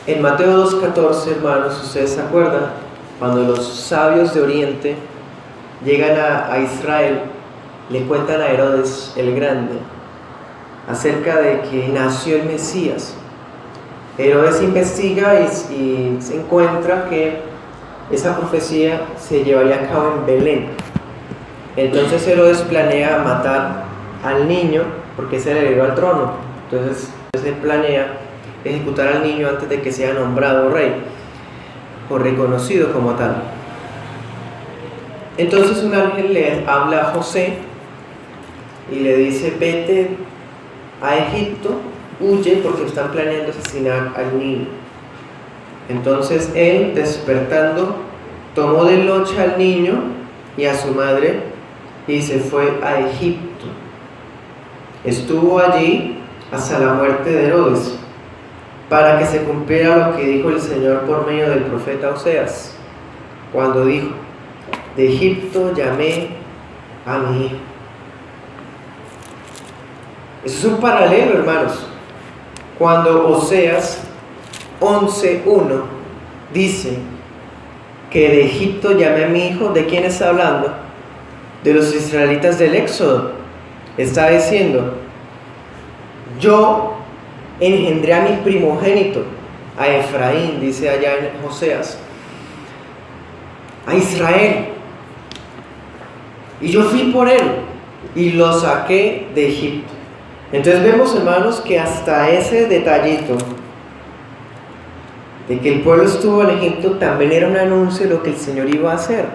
En Mateo 2:14, hermanos, ustedes se acuerdan, cuando los sabios de Oriente llegan a Israel, le cuentan a Herodes el Grande acerca de que nació el Mesías. Herodes investiga y se encuentra que esa profecía se llevaría a cabo en Belén. Entonces Herodes planea matar al niño porque es el heredero al trono. Entonces él planea ejecutar al niño antes de que sea nombrado rey o reconocido como tal. Entonces un ángel le habla a José y le dice: vete a Egipto, huye porque están planeando asesinar al niño. Entonces él, despertando, tomó de noche al niño y a su madre y se fue a Egipto. Estuvo allí hasta la muerte de Herodes, para que se cumpliera lo que dijo el Señor por medio del profeta Oseas, cuando dijo: de Egipto llamé a mi hijo. Eso es un paralelo, hermanos. Cuando Oseas 11:1 dice que de Egipto llamé a mi hijo, ¿de quién está hablando? De los israelitas del Éxodo. Está diciendo: yo engendré a mi primogénito, a Efraín, dice allá en Oseas, a Israel, y yo fui por él y lo saqué de Egipto. Entonces vemos, hermanos, que hasta ese detallito de que el pueblo estuvo en Egipto también era un anuncio de lo que el Señor iba a hacer.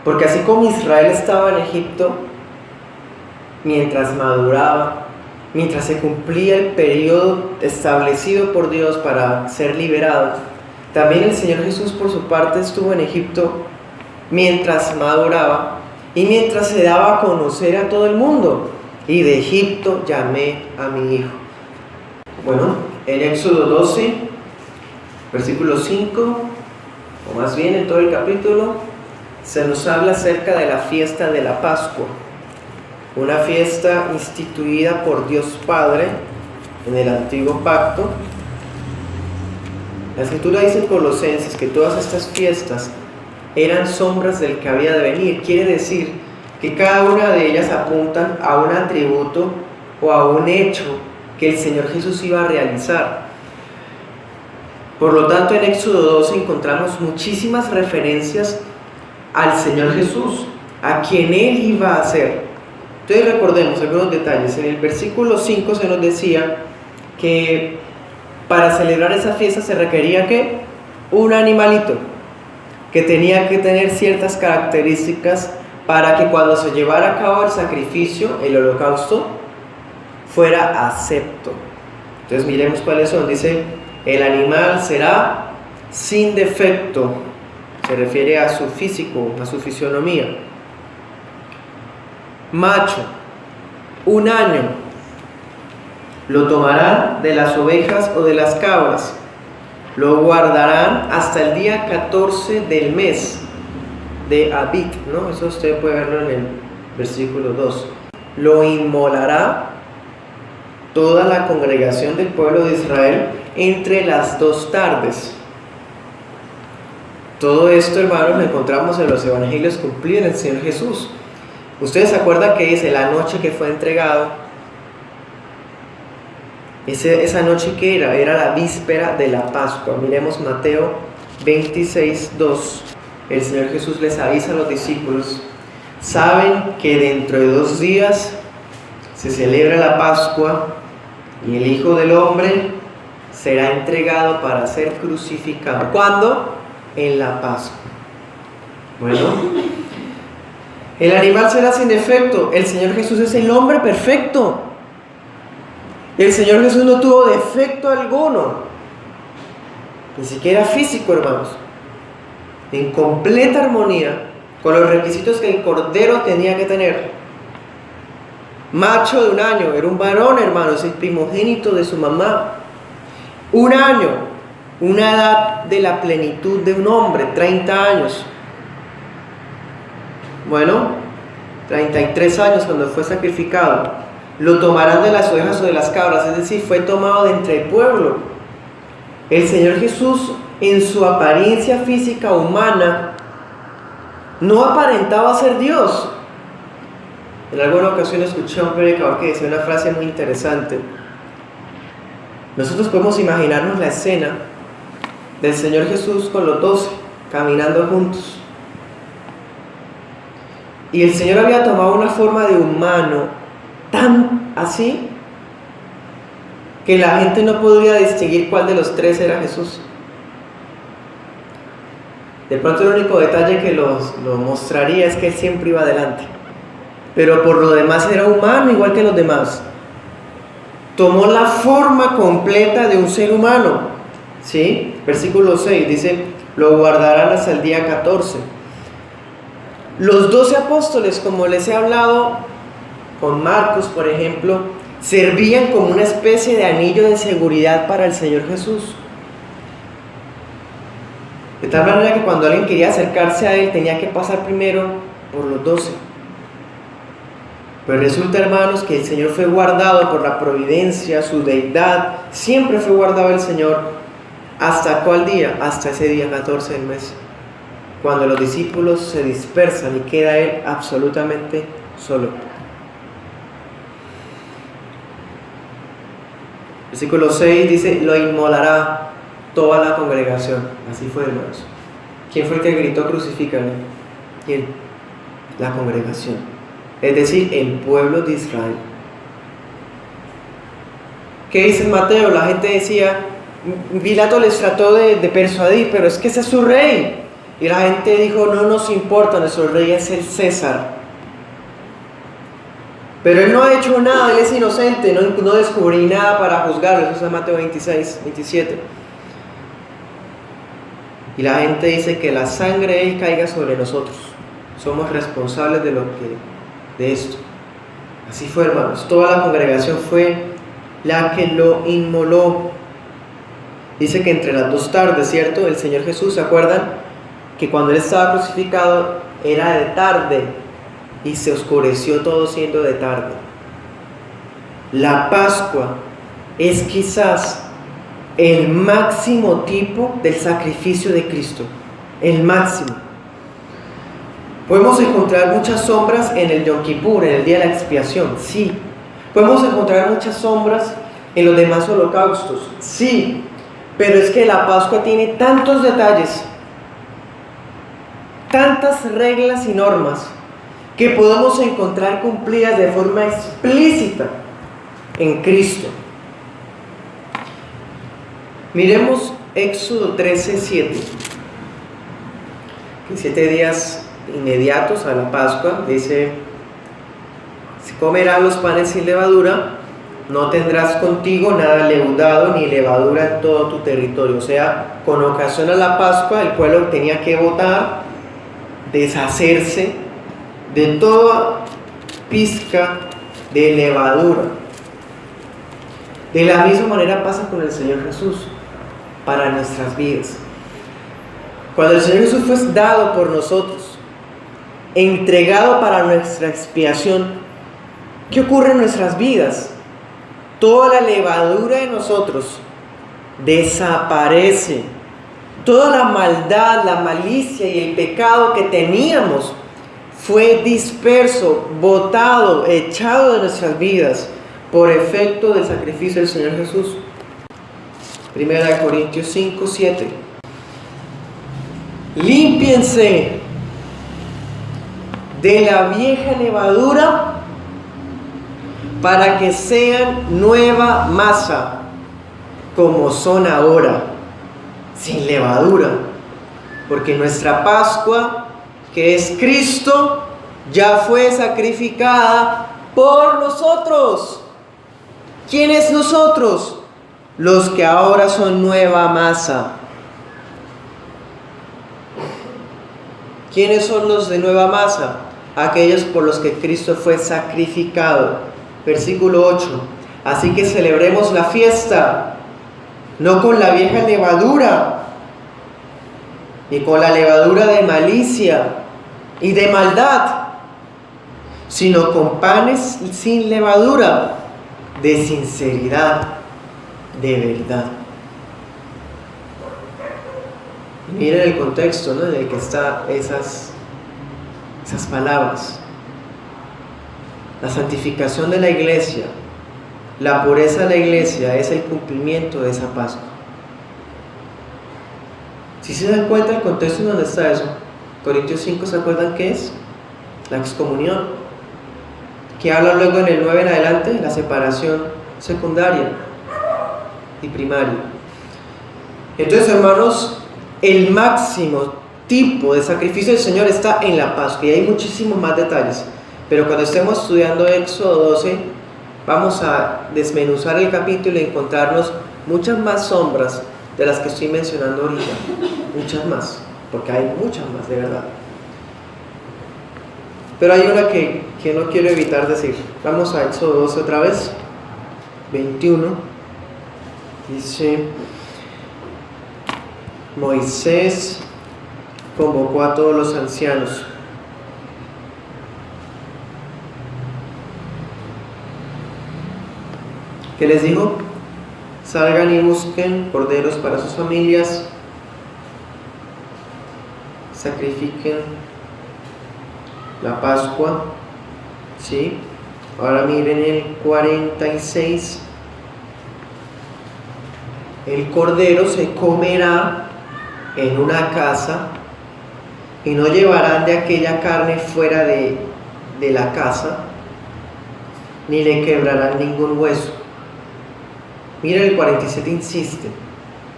Porque así como Israel estaba en Egipto, mientras maduraba, mientras se cumplía el periodo establecido por Dios para ser liberado, también el Señor Jesús por su parte estuvo en Egipto mientras maduraba y mientras se daba a conocer a todo el mundo. Y de Egipto llamé a mi hijo. Bueno, en Éxodo 12, versículo 5, o más bien en todo el capítulo, se nos habla acerca de la fiesta de la Pascua, una fiesta instituida por Dios Padre en el antiguo pacto. La Escritura dice en Colosenses que todas estas fiestas eran sombras del que había de venir. Quiere decir que cada una de ellas apuntan a un atributo o a un hecho que el Señor Jesús iba a realizar. Por lo tanto, en Éxodo 12 encontramos muchísimas referencias al Señor Jesús, a quien Él iba a ser. Entonces recordemos algunos detalles. En el versículo 5 se nos decía que para celebrar esa fiesta se requería ¿qué? Un animalito que tenía que tener ciertas características para que cuando se llevara a cabo el sacrificio, el holocausto, fuera acepto. Entonces miremos cuáles son. Dice: el animal será sin defecto. Se refiere a su físico, a su fisionomía. Macho, 1 año. Lo tomarán de las ovejas o de las cabras. Lo guardarán hasta el día 14 del mes de Abib, ¿no? Eso usted puede verlo en el versículo 2. Lo inmolará toda la congregación del pueblo de Israel entre las 2 tardes. Todo esto, hermanos, lo encontramos en los evangelios cumplidos en el Señor Jesús. Ustedes se acuerdan que dice la noche que fue entregado. Esa noche que era la víspera de la Pascua. Miremos Mateo 26:2. El Señor Jesús les avisa a los discípulos: saben que dentro de 2 días se celebra la Pascua y el Hijo del Hombre será entregado para ser crucificado. ¿Cuándo? En la Pascua. Bueno, el animal será sin defecto. El Señor Jesús es el hombre perfecto. El Señor Jesús no tuvo defecto alguno, ni siquiera físico, hermanos. En completa armonía con los requisitos que el cordero tenía que tener. Macho de 1 año, era un varón, hermanos, el primogénito de su mamá. 1 año, una edad de la plenitud de un hombre, 30 años. Bueno, 33 años cuando fue sacrificado. Lo tomarán de las ovejas o de las cabras, es decir, fue tomado de entre el pueblo. El Señor Jesús, en su apariencia física humana, no aparentaba ser Dios. En alguna ocasión escuché a un predicador que decía una frase muy interesante. Nosotros podemos imaginarnos la escena del Señor Jesús con los 12 caminando juntos. Y el Señor había tomado una forma de humano tan así que la gente no podría distinguir cuál de los tres era Jesús. De pronto el único detalle que lo mostraría es que Él siempre iba adelante. Pero por lo demás era humano igual que los demás. Tomó la forma completa de un ser humano. ¿Sí? Versículo 6 dice, lo guardarán hasta el día 14. Los 12 apóstoles, como les he hablado con Marcos, por ejemplo, servían como una especie de anillo de seguridad para el Señor Jesús. De tal manera que cuando alguien quería acercarse a Él, tenía que pasar primero por los 12. Pero resulta, hermanos, que el Señor fue guardado por la providencia, su deidad. Siempre fue guardado el Señor. ¿Hasta cuál día? Hasta ese día 14 del mes, cuando los discípulos se dispersan y queda Él absolutamente solo. Versículo 6 dice, lo inmolará toda la congregación. Así fue, hermanos. ¿Quién fue el que gritó crucifícalo? ¿Quién? La congregación. Es decir, el pueblo de Israel. ¿Qué dice Mateo? La gente decía, Pilato les trató de persuadir, pero es que ese es su rey. Y la gente dijo, no nos importa, nuestro rey es el César. Pero él no ha hecho nada, él es inocente, no descubrí nada para juzgarlo. Eso es Mateo 26, 27. Y la gente dice que la sangre de Él caiga sobre nosotros. Somos responsables de esto. Así fue, hermanos. Toda la congregación fue la que lo inmoló. Dice que entre las 2 tardes, ¿cierto? El Señor Jesús, ¿se acuerdan? Que cuando Él estaba crucificado era de tarde y se oscureció todo siendo de tarde. La Pascua es quizás el máximo tipo del sacrificio de Cristo, el máximo. Podemos encontrar muchas sombras en el Yom Kippur, en el día de la expiación, sí. Podemos encontrar muchas sombras en los demás holocaustos, sí. Pero es que la Pascua tiene tantos detalles, tantas reglas y normas que podemos encontrar cumplidas de forma explícita en Cristo. Miremos Éxodo 13:7. En 7 días inmediatos a la Pascua dice: se comerán los panes sin levadura, no tendrás contigo nada leudado ni levadura en todo tu territorio. O sea, con ocasión a la Pascua el pueblo tenía que botar, deshacerse de toda pizca de levadura. De la misma manera pasa con el Señor Jesús para nuestras vidas. Cuando el Señor Jesús fue dado por nosotros, entregado para nuestra expiación, ¿qué ocurre en nuestras vidas? Toda la levadura de nosotros desaparece. Toda la maldad, la malicia y el pecado que teníamos fue disperso, botado, echado de nuestras vidas por efecto del sacrificio del Señor Jesús. 1 Corintios 5:7. Límpiense de la vieja levadura para que sean nueva masa, como son ahora, sin levadura. Porque nuestra Pascua, que es Cristo, ya fue sacrificada por nosotros. ¿Quiénes nosotros? Los que ahora son nueva masa. ¿Quiénes son los de nueva masa? Aquellos por los que Cristo fue sacrificado. Versículo 8. Así que celebremos la fiesta, no con la vieja levadura, ni con la levadura de malicia y de maldad, sino con panes sin levadura, de sinceridad, de verdad. Miren el contexto, ¿no?, en el que están esas palabras. La santificación de la iglesia, la pureza de la iglesia es el cumplimiento de esa Pascua. Si se dan cuenta el contexto en donde está eso, Corintios 5, ¿se acuerdan qué es? La excomunión, que habla luego en el 9 en adelante, la separación secundaria y primaria. Entonces, hermanos, el máximo tipo de sacrificio del Señor está en la Pascua, y hay muchísimos más detalles, pero cuando estemos estudiando Éxodo 12 vamos a desmenuzar el capítulo y encontrarnos muchas más sombras de las que estoy mencionando ahorita, muchas más, porque hay muchas más, de verdad. Pero hay una que no quiero evitar decir. Vamos a Éxodo 12 otra vez, 21. Dice: Moisés convocó a todos los ancianos. ¿Qué les dijo? Salgan y busquen corderos para sus familias, sacrifiquen la Pascua. ¿Sí? Ahora miren el 46. El cordero se comerá en una casa, y no llevarán de aquella carne fuera de la casa, ni le quebrarán ningún hueso. Mira, el 47 insiste: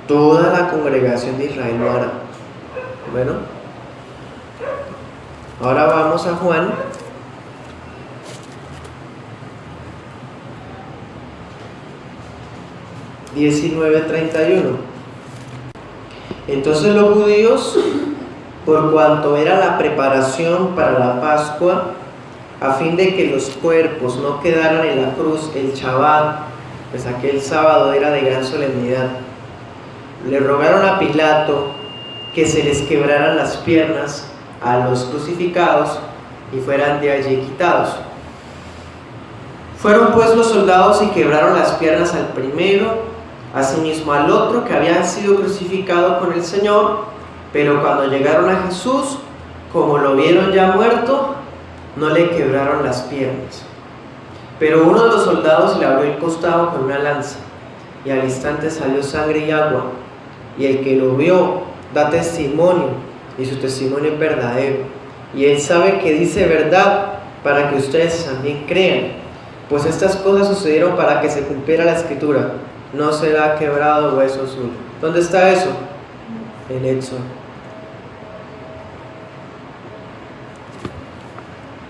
toda la congregación de Israel lo hará. Bueno, ahora vamos a Juan 19:31. Entonces los judíos, por cuanto era la preparación para la Pascua, a fin de que los cuerpos no quedaran en la cruz el Shabbat, pues aquel sábado era de gran solemnidad, le rogaron a Pilato que se les quebraran las piernas a los crucificados y fueran de allí quitados. Fueron pues los soldados y quebraron las piernas al primero, asimismo al otro que había sido crucificado con el Señor. Pero cuando llegaron a Jesús, como lo vieron ya muerto, no le quebraron las piernas. Pero uno de los soldados le abrió el costado con una lanza, y al instante salió sangre y agua. Y el que lo vio da testimonio, y su testimonio es verdadero. Y él sabe que dice verdad, para que ustedes también crean. Pues estas cosas sucedieron para que se cumpliera la escritura: no será quebrado hueso suyo. ¿Dónde está eso? En Éxodo.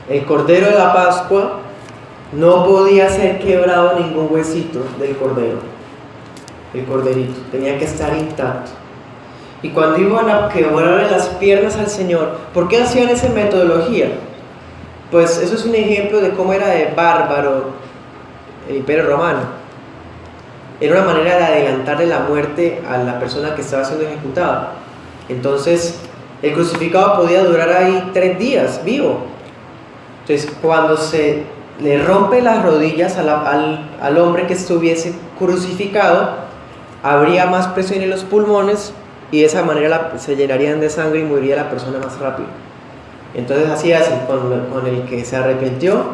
El cordero de la Pascua no podía ser quebrado ningún huesito del cordero. El corderito tenía que estar intacto. Y cuando iban a quebrarle las piernas al Señor, ¿por qué hacían esa metodología? Pues eso es un ejemplo de cómo era de bárbaro el Imperio Romano. Era una manera de adelantarle la muerte a la persona que estaba siendo ejecutada. Entonces, el crucificado podía durar ahí 3 días vivo. Entonces, cuando se le rompe las rodillas al hombre que estuviese crucificado, habría más presión en los pulmones, y de esa manera se llenarían de sangre y moriría la persona más rápido. Entonces así hacen con el que se arrepintió,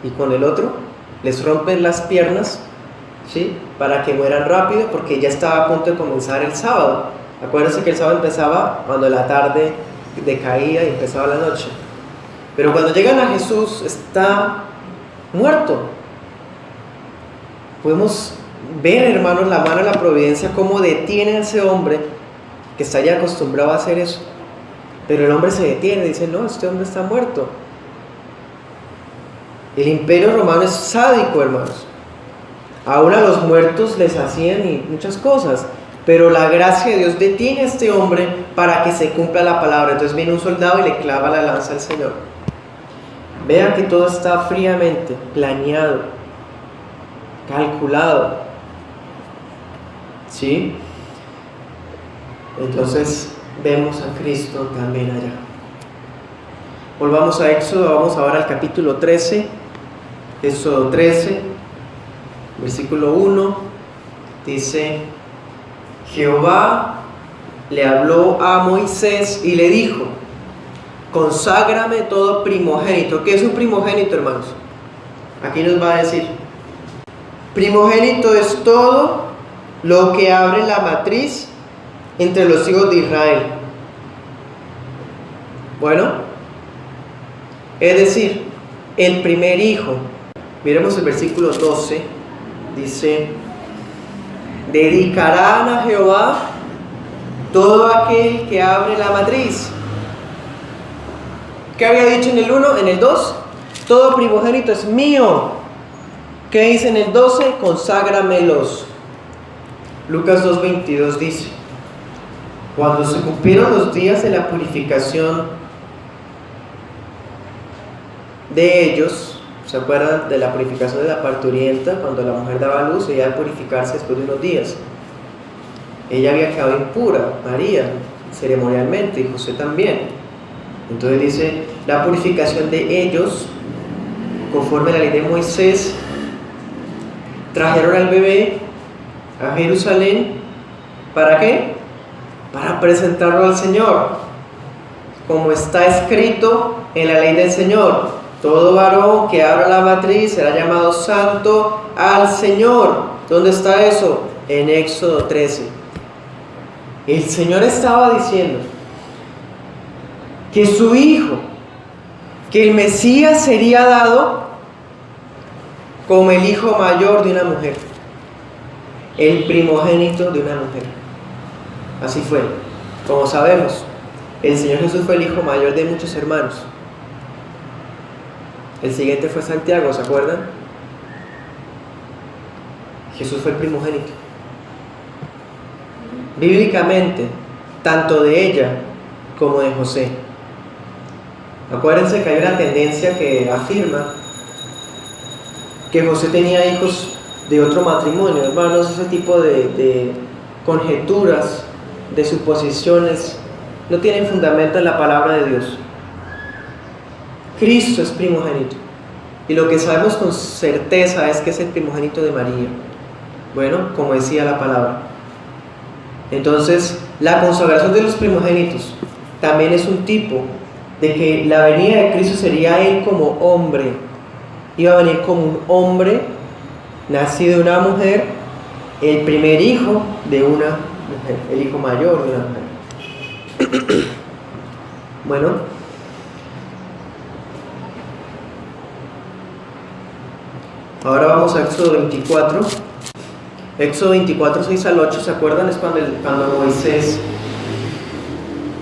y con el otro les rompen las piernas, ¿sí?, para que mueran rápido, porque ya estaba a punto de comenzar el sábado. Acuérdense que el sábado empezaba cuando la tarde decaía y empezaba la noche. Pero cuando llegan a Jesús, está muerto. Podemos ver, hermanos, la mano de la providencia, cómo detiene a ese hombre que está ya acostumbrado a hacer eso. Pero el hombre se detiene y dice: no, este hombre está muerto. El Imperio Romano es sádico, hermanos. Aún a los muertos les hacían y muchas cosas, pero la gracia de Dios detiene a este hombre para que se cumpla la palabra. Entonces viene un soldado y le clava la lanza al Señor. Vean que todo está fríamente planeado, calculado, ¿sí? Entonces vemos a Cristo también allá. Volvamos a Éxodo, vamos ahora al capítulo 13, Éxodo 13, versículo 1, dice: Jehová le habló a Moisés y le dijo: conságrame todo primogénito. ¿Qué es un primogénito, hermanos? Aquí nos va a decir: primogénito es todo lo que abre la matriz entre los hijos de Israel. Bueno, es decir, el primer hijo. Miremos el versículo 12. Dice: dedicarán a Jehová todo aquel que abre la matriz. ¿Qué había dicho en el 1? En el 2, todo primogénito es mío. ¿Qué dice en el 12? Conságramelos. Lucas 2:22 dice: cuando se cumplieron los días de la purificación de ellos, ¿se acuerdan de la purificación de la parturienta? Cuando la mujer daba luz, ella iba a purificarse después de unos días. Ella había quedado impura, María, ceremonialmente, y José también. Entonces dice: la purificación de ellos, conforme a la ley de Moisés, trajeron al bebé a Jerusalén. ¿Para qué? Para presentarlo al Señor, como está escrito en la ley del Señor: todo varón que abra la matriz será llamado santo al Señor. ¿Dónde está eso? En Éxodo 13. El Señor estaba diciendo que su hijo, que el Mesías sería dado como el hijo mayor de una mujer, el primogénito de una mujer. Así fue. Como sabemos, el Señor Jesús fue el hijo mayor de muchos hermanos. El siguiente fue Santiago, ¿se acuerdan? Jesús fue el primogénito. Bíblicamente, tanto de ella como de José. Acuérdense que hay una tendencia que afirma que José tenía hijos de otro matrimonio. Hermanos, ese tipo de conjeturas, de suposiciones, no tienen fundamento en la palabra de Dios. Cristo es primogénito, y lo que sabemos con certeza es que es el primogénito de María. Bueno, como decía la palabra. Entonces, la consagración de los primogénitos también es un tipo de que la venida de Cristo sería Él como hombre. Iba a venir como un hombre, nacido de una mujer, el primer hijo de una mujer, el hijo mayor de una mujer. Bueno, ahora vamos a Éxodo 24. Éxodo 24, 6 al 8, ¿se acuerdan? Es cuando Moisés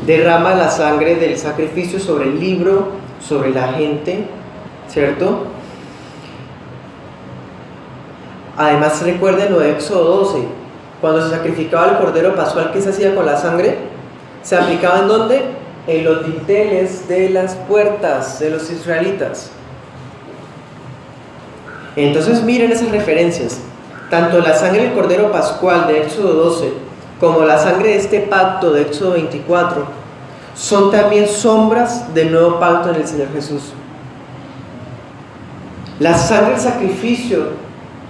derrama la sangre del sacrificio sobre el libro, sobre la gente, ¿cierto? Además, recuerden lo de Éxodo 12, cuando se sacrificaba el cordero pascual, ¿qué se hacía con la sangre? ¿Se aplicaba en dónde? En los dinteles de las puertas de los israelitas. Entonces miren esas referencias. Tanto la sangre del cordero pascual de Éxodo 12 como la sangre de este pacto de Éxodo 24 son también sombras del nuevo pacto en el Señor Jesús. La sangre del sacrificio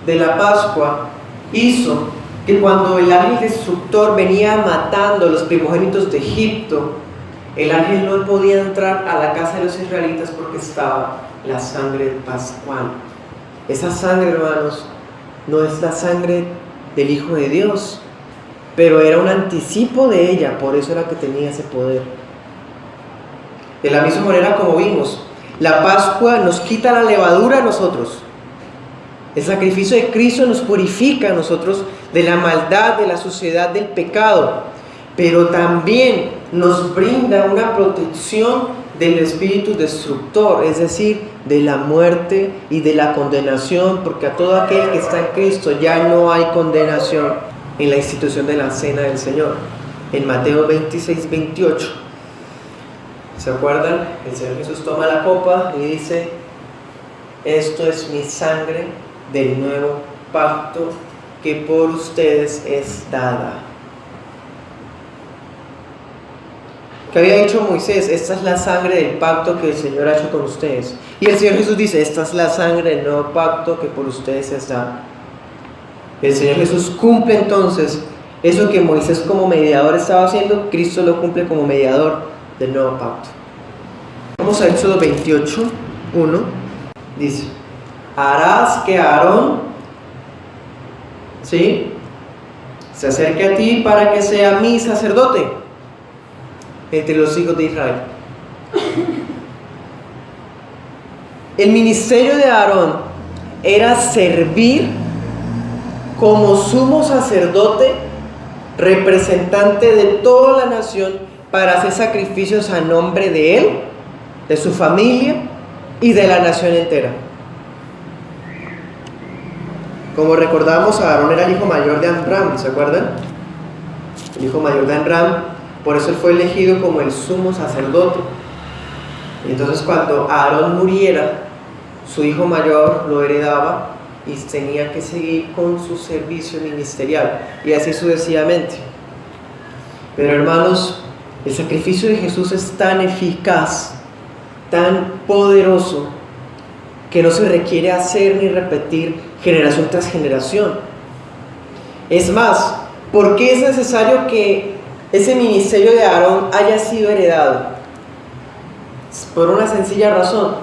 de la Pascua hizo que cuando el ángel destructor venía matando a los primogénitos de Egipto, el ángel no podía entrar a la casa de los israelitas porque estaba la sangre pascual. Esa sangre, hermanos, no es la sangre del Hijo de Dios, pero era un anticipo de ella, por eso era que tenía ese poder. De la misma manera, como vimos, la Pascua nos quita la levadura a nosotros. El sacrificio de Cristo nos purifica a nosotros de la maldad, de la suciedad, del pecado, pero también nos brinda una protección del espíritu destructor, es decir, de la muerte y de la condenación, porque a todo aquel que está en Cristo ya no hay condenación, en la institución de la cena del Señor. En Mateo 26, 28, ¿se acuerdan? El Señor Jesús toma la copa y dice: esto es mi sangre del nuevo pacto que por ustedes es dada. ¿Qué había dicho Moisés? Esta es la sangre del pacto que el Señor ha hecho con ustedes. Y el Señor Jesús dice: esta es la sangre del nuevo pacto que por ustedes es dada. El Señor Jesús cumple entonces Eso que Moisés como mediador estaba haciendo, Cristo lo cumple como mediador del nuevo pacto. Vamos a Éxodo 28, 1. Dice: harás que Aarón, ¿sí?, se acerque a ti para que sea mi sacerdote entre los hijos de Israel. El ministerio de Aarón era servir como sumo sacerdote, representante de toda la nación, para hacer sacrificios a nombre de él, de su familia y de la nación entera. Como recordamos, Aarón era el hijo mayor de Amram, ¿se acuerdan? El hijo mayor de Amram, por eso él fue elegido como el sumo sacerdote. Y entonces cuando Aarón muriera, su hijo mayor lo heredaba y tenía que seguir con su servicio ministerial, y así sucesivamente. Pero hermanos, el sacrificio de Jesús es tan eficaz, tan poderoso, que no se requiere hacer ni repetir generación tras generación. Es más, ¿por qué es necesario que ese ministerio de Aarón haya sido heredado? Por una sencilla razón: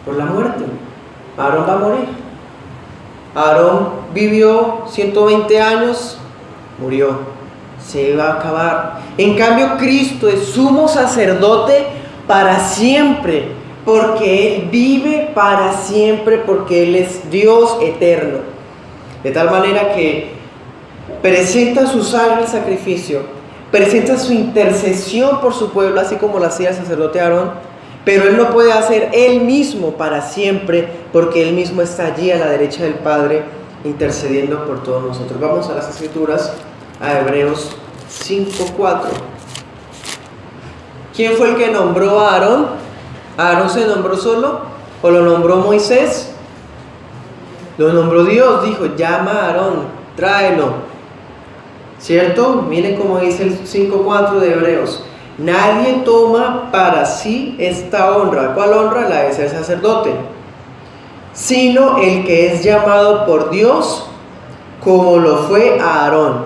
por la muerte. Aarón va a morir. Aarón vivió 120 años, murió, se va a acabar. En cambio, Cristo es sumo sacerdote para siempre, porque Él vive para siempre, porque Él es Dios eterno. De tal manera que presenta su sangre en sacrificio, presenta su intercesión por su pueblo, así como lo hacía el sacerdote Aarón, pero Él no puede hacer Él mismo para siempre, porque Él mismo está allí a la derecha del Padre, intercediendo por todos nosotros. Vamos a las Escrituras, a Hebreos 5:4. ¿Quién fue el que nombró a Aarón? ¿Aarón se nombró solo? ¿O lo nombró Moisés? Lo nombró Dios, dijo: llama a Aarón, tráelo. ¿Cierto? Miren cómo dice el 5:4 de Hebreos: nadie toma para sí esta honra. ¿Cuál honra? La de ser sacerdote. Sino el que es llamado por Dios, como lo fue Aarón.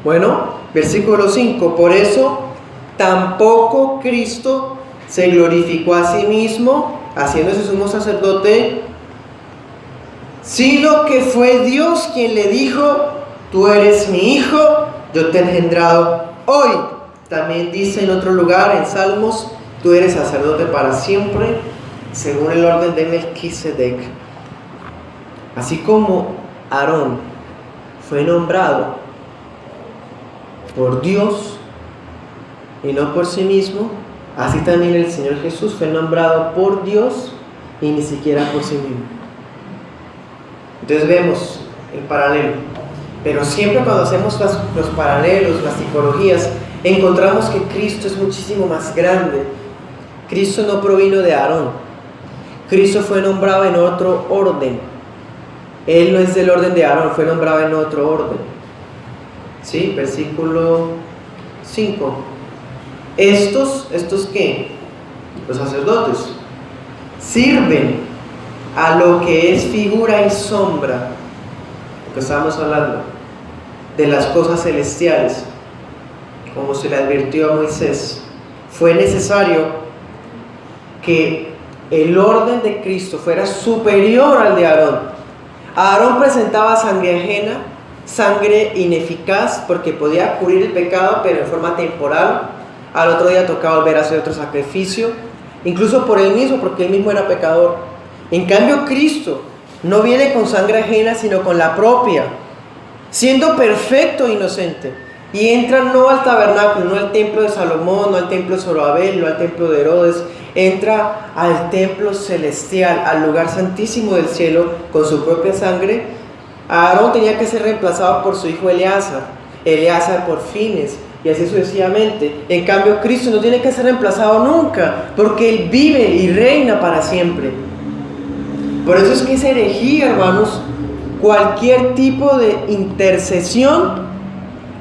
Bueno, versículo 5. Por eso tampoco Cristo se glorificó a sí mismo, haciéndose sumo sacerdote, sino que fue Dios quien le dijo: tú eres mi hijo, yo te he engendrado hoy. También dice en otro lugar, en Salmos: tú eres sacerdote para siempre, según el orden de Melquisedec. Así como Aarón fue nombrado por Dios y no por sí mismo, así también el Señor Jesús fue nombrado por Dios y ni siquiera por sí mismo. Entonces vemos el paralelo. Pero siempre cuando hacemos los paralelos, las tipologías, encontramos que Cristo es muchísimo más grande. Cristo no provino de Aarón. Cristo fue nombrado en otro orden. Él no es del orden de Aarón, fue nombrado en otro orden. ¿Sí? Versículo 5. ¿Estos qué? Los sacerdotes sirven a lo que es figura y sombra, lo que estamos hablando, de las cosas celestiales, como se le advirtió a Moisés. Fue necesario que el orden de Cristo fuera superior al de Aarón. Aarón presentaba sangre ajena, sangre ineficaz, porque podía cubrir el pecado, pero en forma temporal. Al otro día tocaba volver a hacer otro sacrificio, incluso por él mismo, porque él mismo era pecador. En cambio, Cristo no viene con sangre ajena, sino con la propia, siendo perfecto e inocente. Y entra no al tabernáculo, no al templo de Salomón, no al templo de Zorobabel, no al templo de Herodes. Entra al templo celestial, al lugar santísimo del cielo, con su propia sangre. Aarón tenía que ser reemplazado por su hijo Eleazar, Eleazar por Fines, y así sucesivamente. En cambio, Cristo no tiene que ser reemplazado nunca, porque Él vive y reina para siempre. Por eso es que es herejía, hermanos, cualquier tipo de intercesión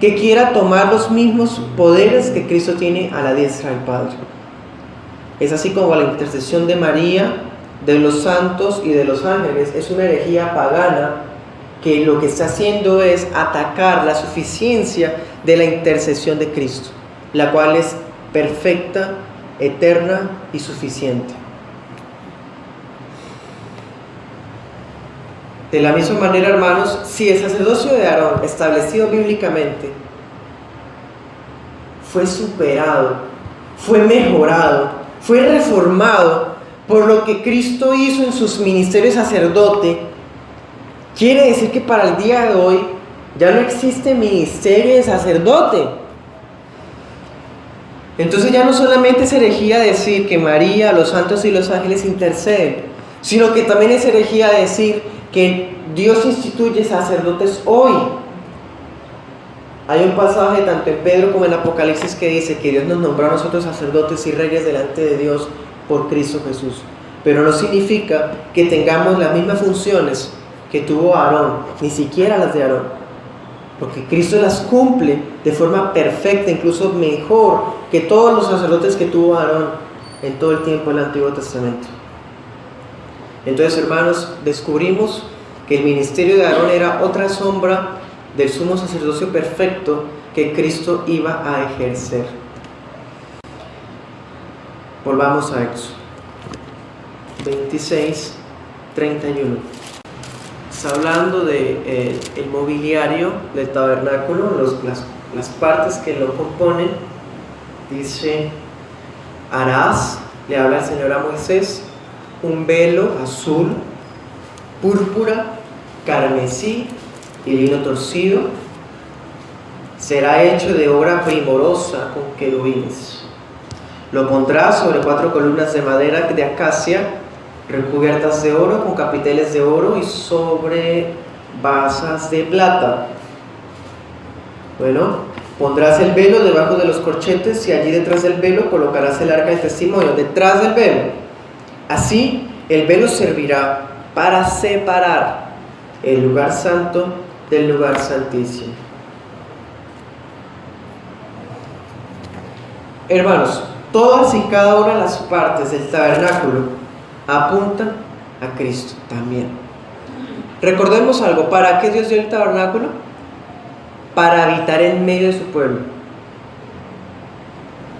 que quiera tomar los mismos poderes que Cristo tiene a la diestra del Padre. Es así como la intercesión de María, de los santos y de los ángeles es una herejía pagana que lo que está haciendo es atacar la suficiencia de la intercesión de Cristo, la cual es perfecta, eterna y suficiente. De la misma manera, hermanos, si el sacerdocio de Aarón, establecido bíblicamente, fue superado, fue mejorado, fue reformado por lo que Cristo hizo en sus ministerios sacerdote, quiere decir que para el día de hoy ya no existe ministerio de sacerdote. Entonces ya no solamente es herejía decir que María, los santos y los ángeles interceden, sino que también es herejía decir que Dios instituye sacerdotes hoy. Hay un pasaje tanto en Pedro como en Apocalipsis que dice que Dios nos nombró a nosotros sacerdotes y reyes delante de Dios por Cristo Jesús. Pero no significa que tengamos las mismas funciones que tuvo Aarón, ni siquiera las de Aarón, porque Cristo las cumple de forma perfecta, incluso mejor que todos los sacerdotes que tuvo Aarón en todo el tiempo del Antiguo Testamento. Entonces, hermanos, descubrimos que el ministerio de Aarón era otra sombra del sumo sacerdocio perfecto que Cristo iba a ejercer. Volvamos a Éxodo 26, 31. Está hablando de el mobiliario del tabernáculo, las partes que lo componen. Dice: harás, le habla el Señor a Moisés, un velo azul, púrpura, carmesí y lino torcido. Será hecho de obra primorosa con querubines. Lo pondrás sobre 4 columnas de madera de acacia, recubiertas de oro, con capiteles de oro, y sobre basas de plata. Bueno, pondrás el velo debajo de los corchetes, y allí detrás del velo colocarás el arca del testimonio, detrás del velo. Así, el velo servirá para separar el lugar santo del lugar santísimo. Hermanos, todas y cada una de las partes del tabernáculo apuntan a Cristo también. Recordemos algo: ¿para qué Dios dio el tabernáculo? Para habitar en medio de su pueblo.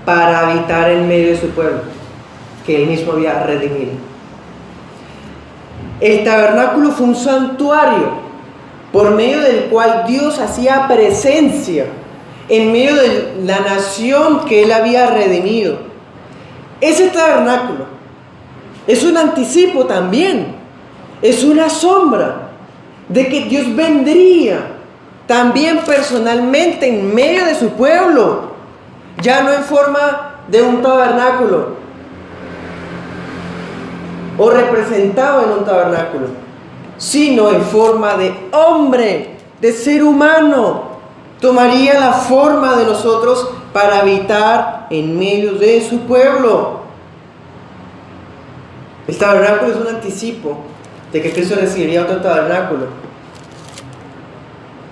Para habitar en medio de su pueblo, que Él mismo había redimido. El tabernáculo fue un santuario por medio del cual Dios hacía presencia en medio de la nación que Él había redimido. Ese tabernáculo es un anticipo también, es una sombra de que Dios vendría también personalmente en medio de su pueblo, ya no en forma de un tabernáculo o representado en un tabernáculo, sino en forma de hombre, de ser humano. Tomaría la forma de nosotros para habitar en medio de su pueblo. El tabernáculo es un anticipo de que Cristo recibiría otro tabernáculo.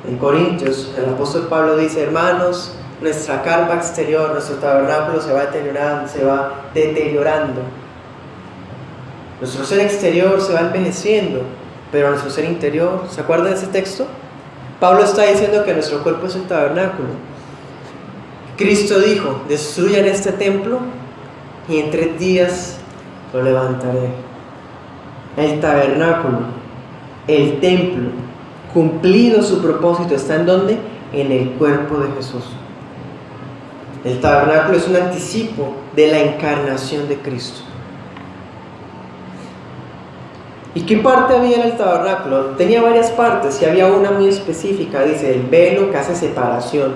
En Corintios, el apóstol Pablo dice: hermanos, nuestra carpa exterior, nuestro tabernáculo se va deteriorando. Nuestro ser exterior se va envejeciendo, pero nuestro ser interior, ¿se acuerdan de ese texto? Pablo está diciendo que nuestro cuerpo es un tabernáculo. Cristo dijo: destruyan este templo y en 3 días lo levantaré. El tabernáculo, el templo, cumplido su propósito, ¿está en dónde? En el cuerpo de Jesús. El tabernáculo es un anticipo de la encarnación de Cristo. ¿Y qué parte había en el tabernáculo? Tenía varias partes y había una muy específica. Dice: el velo que hace separación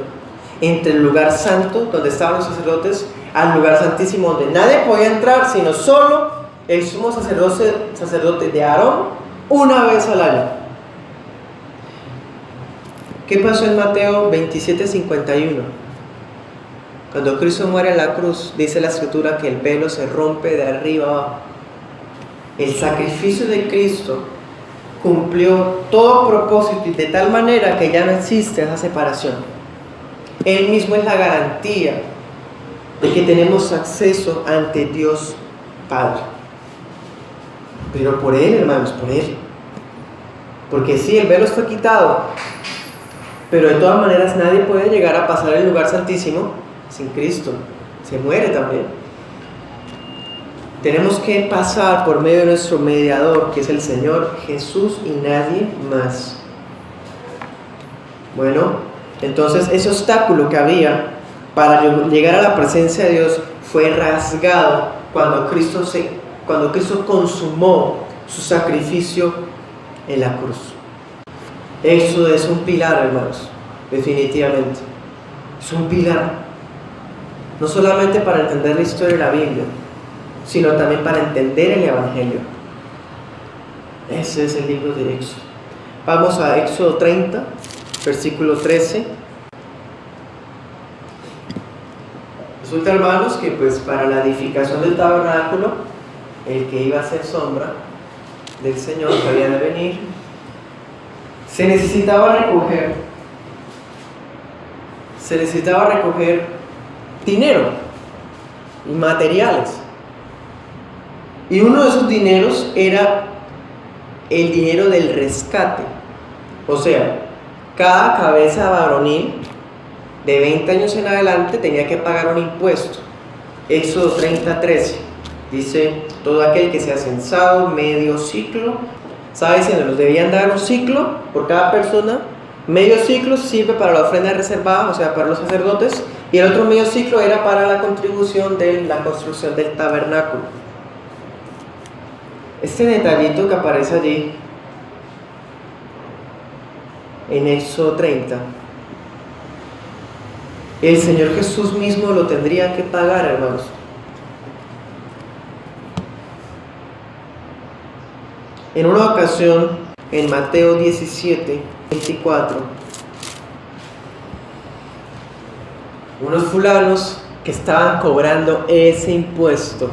entre el lugar santo, donde estaban los sacerdotes, al lugar santísimo, donde nadie podía entrar, sino solo el sumo sacerdote de Aarón, una vez al año. ¿Qué pasó en Mateo 27:51? Cuando Cristo muere en la cruz, dice la Escritura que el velo se rompe de arriba abajo. El sacrificio de Cristo cumplió todo propósito y de tal manera que ya no existe esa separación. Él mismo es la garantía de que tenemos acceso ante Dios Padre. Pero por Él, hermanos, por Él. Porque sí, el velo fue quitado, pero de todas maneras nadie puede llegar a pasar el lugar santísimo sin Cristo. Se muere también. Tenemos que pasar por medio de nuestro mediador, que es el Señor Jesús y nadie más. Bueno, entonces ese obstáculo que había para llegar a la presencia de Dios fue rasgado cuando Cristo consumó su sacrificio en la cruz. Eso es un pilar, hermanos, definitivamente. Es un pilar, no solamente para entender la historia de la Biblia, sino también para entender el Evangelio. Ese es el libro de Éxodo. Vamos a Éxodo 30, versículo 13. Resulta, hermanos, que pues para la edificación del tabernáculo, el que iba a ser sombra del Señor que había de venir, se necesitaba recoger dinero y materiales. Y uno de esos dineros era el dinero del rescate. O sea, cada cabeza varonil de 20 años en adelante tenía que pagar un impuesto. Éxodo 30:13 dice: todo aquel que sea censado medio ciclo, estaba diciendo, nos debían dar un ciclo por cada persona. Medio ciclo sirve para la ofrenda reservada, o sea, para los sacerdotes, y el otro medio ciclo era para la contribución de la construcción del tabernáculo. Este detallito que aparece allí en Éxodo 30, el Señor Jesús mismo lo tendría que pagar, hermanos. En una ocasión, en Mateo 17:24, unos fulanos que estaban cobrando ese impuesto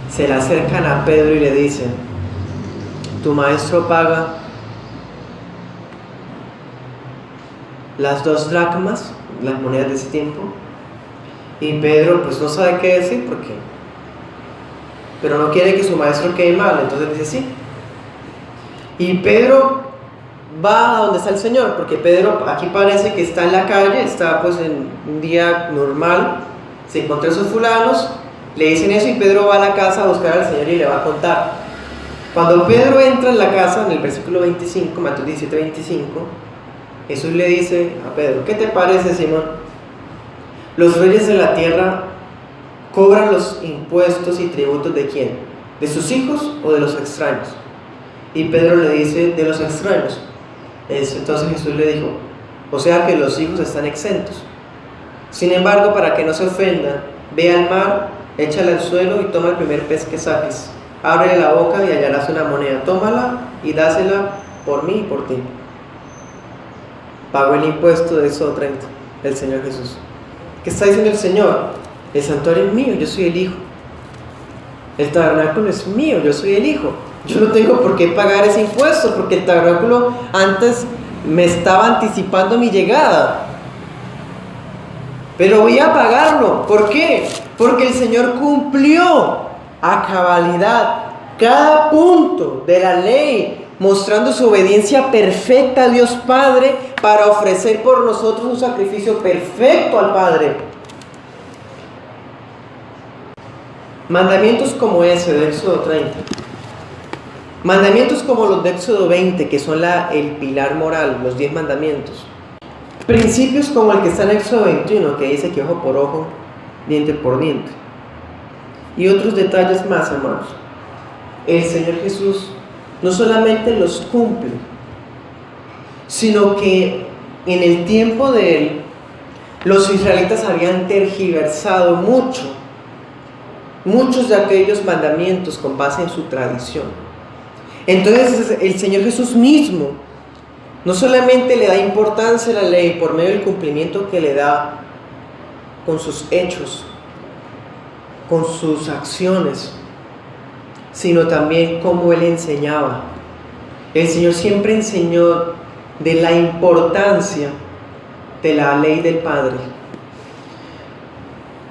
se le acercan a Pedro y le dicen: tu maestro paga las 2 dracmas, las monedas de ese tiempo. Y Pedro pues no sabe qué decir, pero no quiere que su maestro quede mal, entonces dice sí. Y Pedro va a donde está el Señor, porque Pedro aquí parece que está en la calle, está pues en un día normal, se encontró a esos fulanos, le dicen eso y Pedro va a la casa a buscar al Señor y le va a contar. Cuando Pedro entra en la casa, en el versículo 25, Mateo 17:25, Jesús le dice a Pedro: ¿qué te parece, Simón? Los reyes de la tierra cobran los impuestos y tributos ¿de quién? ¿De sus hijos o de los extraños? Y Pedro le dice: de los extraños. Entonces Jesús le dijo: o sea que los hijos están exentos. Sin embargo, para que no se ofendan, ve al mar, échala al suelo y toma el primer pez que saques. Ábrele la boca y hallarás una moneda. Tómala y dásela por mí y por ti. Pagó el impuesto de Éxodo 30, el Señor Jesús. ¿Qué está diciendo el Señor? El santuario es mío, yo soy el Hijo. El tabernáculo es mío, yo soy el Hijo. Yo no tengo por qué pagar ese impuesto, porque el tabernáculo antes me estaba anticipando mi llegada. Pero voy a pagarlo. ¿Por qué? Porque el Señor cumplió a cabalidad cada punto de la ley, mostrando su obediencia perfecta a Dios Padre para ofrecer por nosotros un sacrificio perfecto al Padre. Mandamientos como ese de Éxodo 30, mandamientos como los de Éxodo 20, que son el pilar moral, los 10 mandamientos. Principios como el que está en Éxodo 21, que dice que ojo por ojo, diente por diente. Y otros detalles más, hermanos. El Señor Jesús no solamente los cumple, sino que en el tiempo de Él, los israelitas habían tergiversado muchos de aquellos mandamientos con base en su tradición. Entonces el Señor Jesús mismo no solamente le da importancia a la ley por medio del cumplimiento que le da con sus hechos, con sus acciones, sino también cómo Él enseñaba. El Señor siempre enseñó de la importancia de la ley del Padre.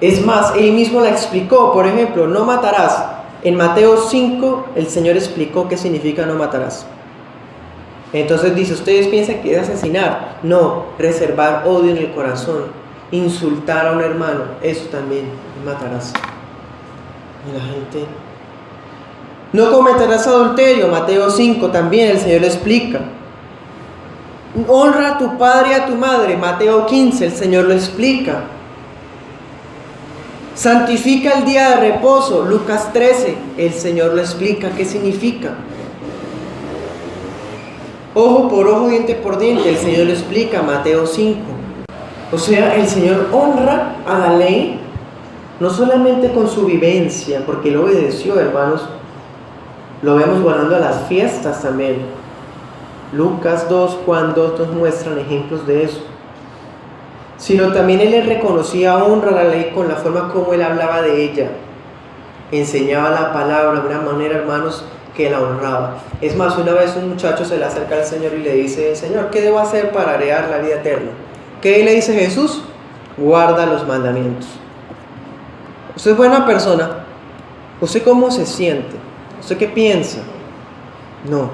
Es más, Él mismo la explicó. Por ejemplo, no matarás. En Mateo 5, el Señor explicó qué significa no matarás. Entonces dice, ustedes piensan que es asesinar. No, reservar odio en el corazón, insultar a un hermano, eso también matarás. Y la gente, no cometerás adulterio, Mateo 5 también, el Señor lo explica. Honra a tu padre y a tu madre, Mateo 15, el Señor lo explica. Santifica el día de reposo, Lucas 13, el Señor lo explica, ¿qué significa? Ojo por ojo, diente por diente, el Señor lo explica, Mateo 5. O sea, el Señor honra a la ley, no solamente con su vivencia, porque Él obedeció, hermanos, lo vemos guardando a las fiestas también. Lucas 2, Juan 2 nos muestran ejemplos de eso. Sino también Él le reconocía honra a la ley con la forma como Él hablaba de ella. Enseñaba la palabra de una manera, hermanos, que la honraba. Es más, una vez un muchacho se le acerca al Señor y le dice, Señor, ¿qué debo hacer para heredar la vida eterna? ¿Qué le dice Jesús? Guarda los mandamientos. Usted es buena persona. ¿Usted cómo se siente? ¿Usted qué piensa? No.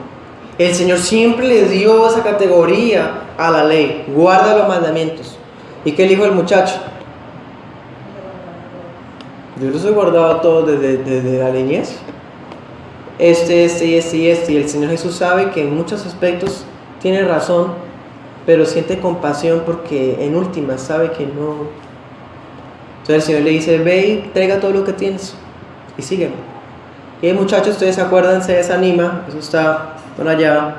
El Señor siempre le dio esa categoría a la ley. Guarda los mandamientos. ¿Y qué le dijo el muchacho? Yo los he guardado todos desde la niñez. Y el Señor Jesús sabe que en muchos aspectos tiene razón, pero siente compasión porque en última sabe que no. Entonces el Señor le dice, ve y traiga todo lo que tienes y sígueme. Y el muchacho, ustedes se acuerdan, se desanima. Eso está por allá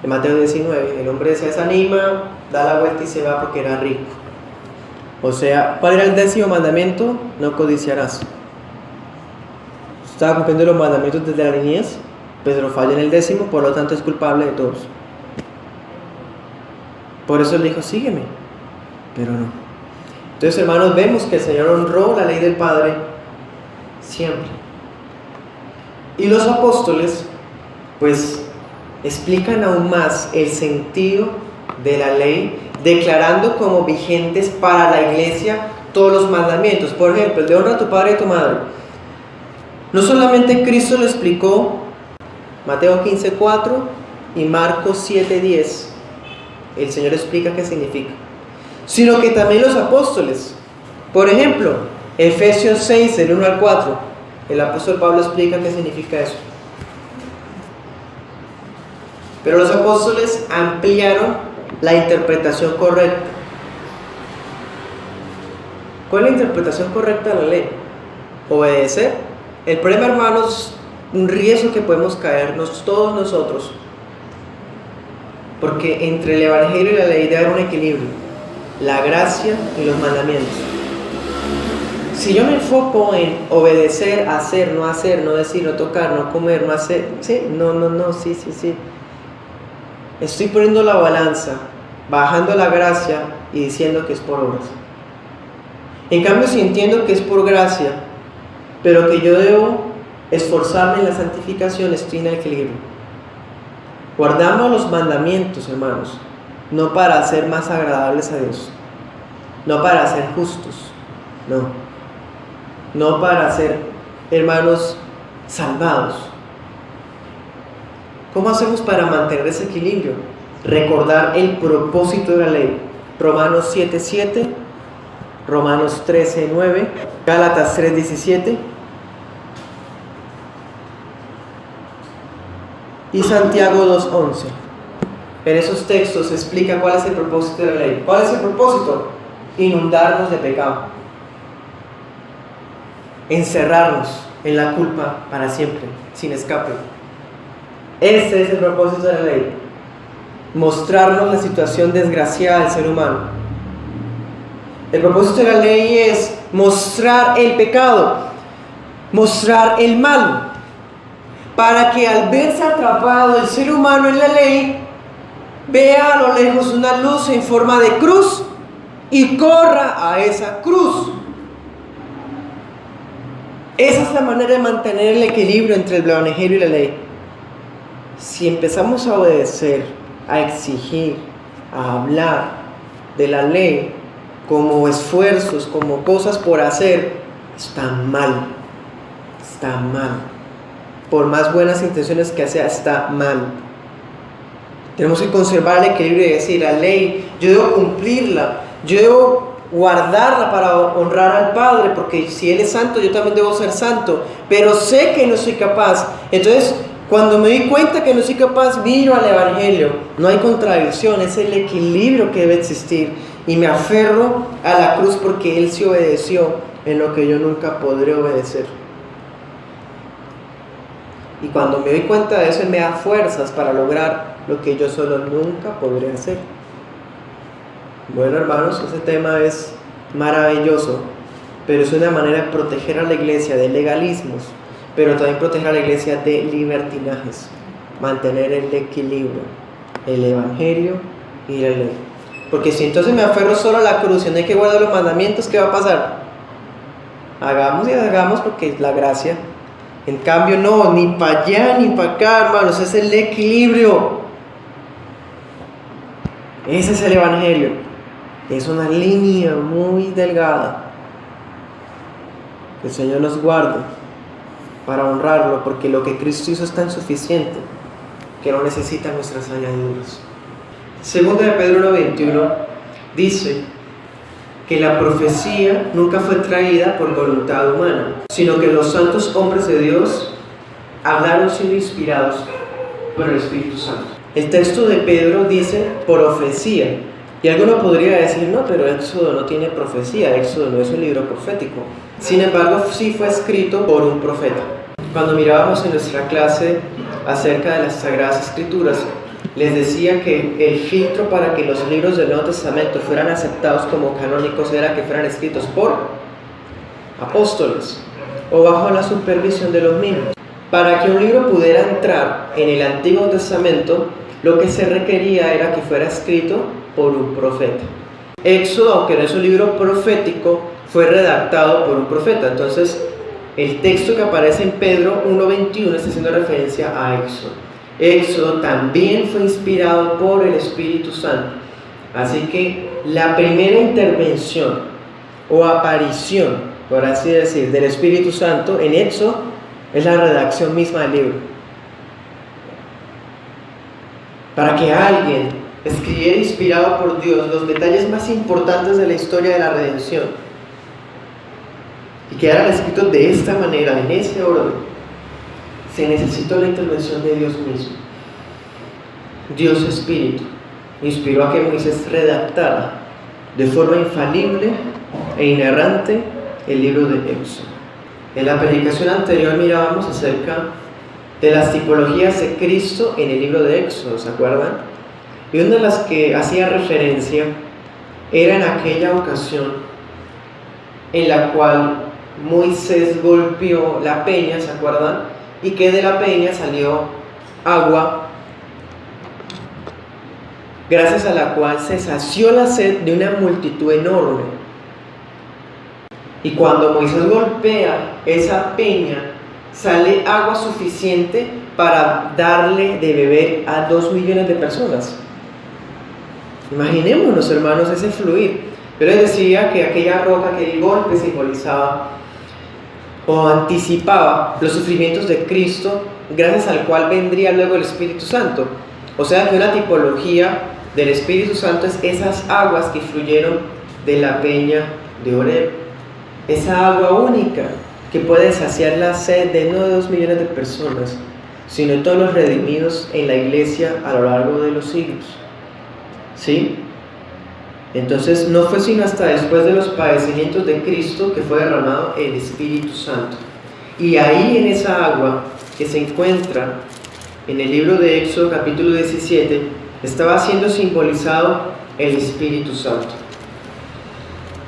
en Mateo 19. El hombre se desanima, da la vuelta y se va porque era rico. O sea, ¿cuál era el 10º mandamiento? No codiciarás. Estaba cumpliendo los mandamientos desde la niñez, pero falla en el 10º, por lo tanto es culpable de todos. Por eso le dijo, sígueme, pero no. Entonces, hermanos, vemos que el Señor honró la ley del Padre siempre. Y los apóstoles, pues, explican aún más el sentido de la ley, declarando como vigentes para la iglesia todos los mandamientos. Por ejemplo, el de honra a tu padre y a tu madre. No solamente Cristo lo explicó, Mateo 15:4 y Marcos 7:10, el Señor explica qué significa, sino que también los apóstoles. Por ejemplo, Efesios 6, del 1 al 4, el apóstol Pablo explica qué significa eso. Pero los apóstoles ampliaron la interpretación correcta. ¿Cuál es la interpretación correcta de la ley? Obedecer. El problema, hermanos, un riesgo que podemos caernos todos nosotros, porque entre el evangelio y la ley debe haber un equilibrio, la gracia y los mandamientos. Si yo me enfoco en obedecer, hacer, no decir, no tocar, no comer, no hacer, sí, sí, estoy poniendo la balanza, bajando la gracia y diciendo que es por obras. En cambio, si entiendo que es por gracia, pero que yo debo esforzarme en la santificación, estoy en el equilibrio. Guardamos los mandamientos, hermanos, no para ser más agradables a Dios, no para ser justos, no para ser, hermanos, salvados. ¿Cómo hacemos para mantener ese equilibrio? Recordar el propósito de la ley. Romanos 7:7, Romanos 13:9, Gálatas 3:17 y Santiago 2:11. En esos textos se explica cuál es el propósito de la ley. ¿Cuál es el propósito? Inundarnos de pecado, encerrarnos en la culpa para siempre, sin escape. Ese es el propósito de la ley. Mostrarnos la situación desgraciada del ser humano. El propósito de la ley es mostrar el pecado, mostrar el mal, para que al verse atrapado el ser humano en la ley, vea a lo lejos una luz en forma de cruz y corra a esa cruz. Esa es la manera de mantener el equilibrio entre el evangelio y la ley. Si empezamos a obedecer, a exigir, a hablar de la ley como esfuerzos, como cosas por hacer, está mal. Está mal. Por más buenas intenciones que sea, está mal. Tenemos que conservar el equilibrio y decir, la ley, yo debo cumplirla, yo debo guardarla para honrar al Padre, porque si Él es santo, yo también debo ser santo, pero sé que no soy capaz. Entonces, cuando me di cuenta que no soy capaz, miro al Evangelio. No hay contradicción, es el equilibrio que debe existir. Y me aferro a la cruz porque Él sí obedeció en lo que yo nunca podré obedecer. Y cuando me doy cuenta de eso, Él me da fuerzas para lograr lo que yo solo nunca podré hacer. Bueno, hermanos, ese tema es maravilloso, pero es una manera de proteger a la iglesia de legalismos, pero también proteger a la iglesia de libertinajes, mantener el equilibrio, el Evangelio y la ley. Porque si entonces me aferro solo a la cruz y no hay que guardar los mandamientos, ¿qué va a pasar? Hagamos y hagamos porque es la gracia. En cambio, no, ni para allá ni para acá, hermanos, es el equilibrio. Ese es el Evangelio. Es una línea muy delgada. Que el Señor nos guarde para honrarlo, porque lo que Cristo hizo es tan suficiente que no necesita nuestras añadiduras. Segunda de Pedro 1:21 dice que la profecía nunca fue traída por voluntad humana, sino que los santos hombres de Dios hablaron siendo inspirados por el Espíritu Santo. El texto de Pedro dice profecía, y alguno podría decir, no, pero Éxodo no tiene profecía, Éxodo no es un libro profético. Sin embargo, sí fue escrito por un profeta. Cuando mirábamos en nuestra clase acerca de las Sagradas Escrituras, les decía que el filtro para que los libros del Nuevo Testamento fueran aceptados como canónicos era que fueran escritos por apóstoles o bajo la supervisión de los mismos. Para que un libro pudiera entrar en el Antiguo Testamento, lo que se requería era que fuera escrito por un profeta. Éxodo, aunque no es un libro profético, fue redactado por un profeta. Entonces, el texto que aparece en Pedro 1:21 está haciendo referencia a Éxodo. Éxodo también fue inspirado por el Espíritu Santo. Así que la primera intervención o aparición, por así decir, del Espíritu Santo en Éxodo es la redacción misma del libro. Para que alguien escribiera inspirado por Dios los detalles más importantes de la historia de la redención y quedaran escritos de esta manera, en ese orden, se necesitó la intervención de Dios mismo. Dios Espíritu inspiró a que Moisés redactara de forma infalible e inerrante el libro de Éxodo. En la predicación anterior mirábamos acerca de las tipologías de Cristo en el libro de Éxodo, ¿se acuerdan? Y una de las que hacía referencia era en aquella ocasión en la cual Moisés golpeó la peña, ¿se acuerdan? Y que de la peña salió agua, gracias a la cual se sació la sed de una multitud enorme. Y cuando Moisés golpea esa peña, sale agua suficiente para darle de beber a 2 millones de personas. Imaginémonos, hermanos, ese fluir. Yo les decía que aquella roca, aquel golpe simbolizaba o anticipaba los sufrimientos de Cristo, gracias al cual vendría luego el Espíritu Santo. O sea que una tipología del Espíritu Santo es esas aguas que fluyeron de la peña de Oreb. Esa agua única que puede saciar la sed de no de 2 millones de personas, sino de todos los redimidos en la iglesia a lo largo de los siglos. ¿Sí? Entonces no fue sino hasta después de los padecimientos de Cristo que fue derramado el Espíritu Santo. Y ahí en esa agua que se encuentra en el libro de Éxodo capítulo 17 estaba siendo simbolizado el Espíritu Santo.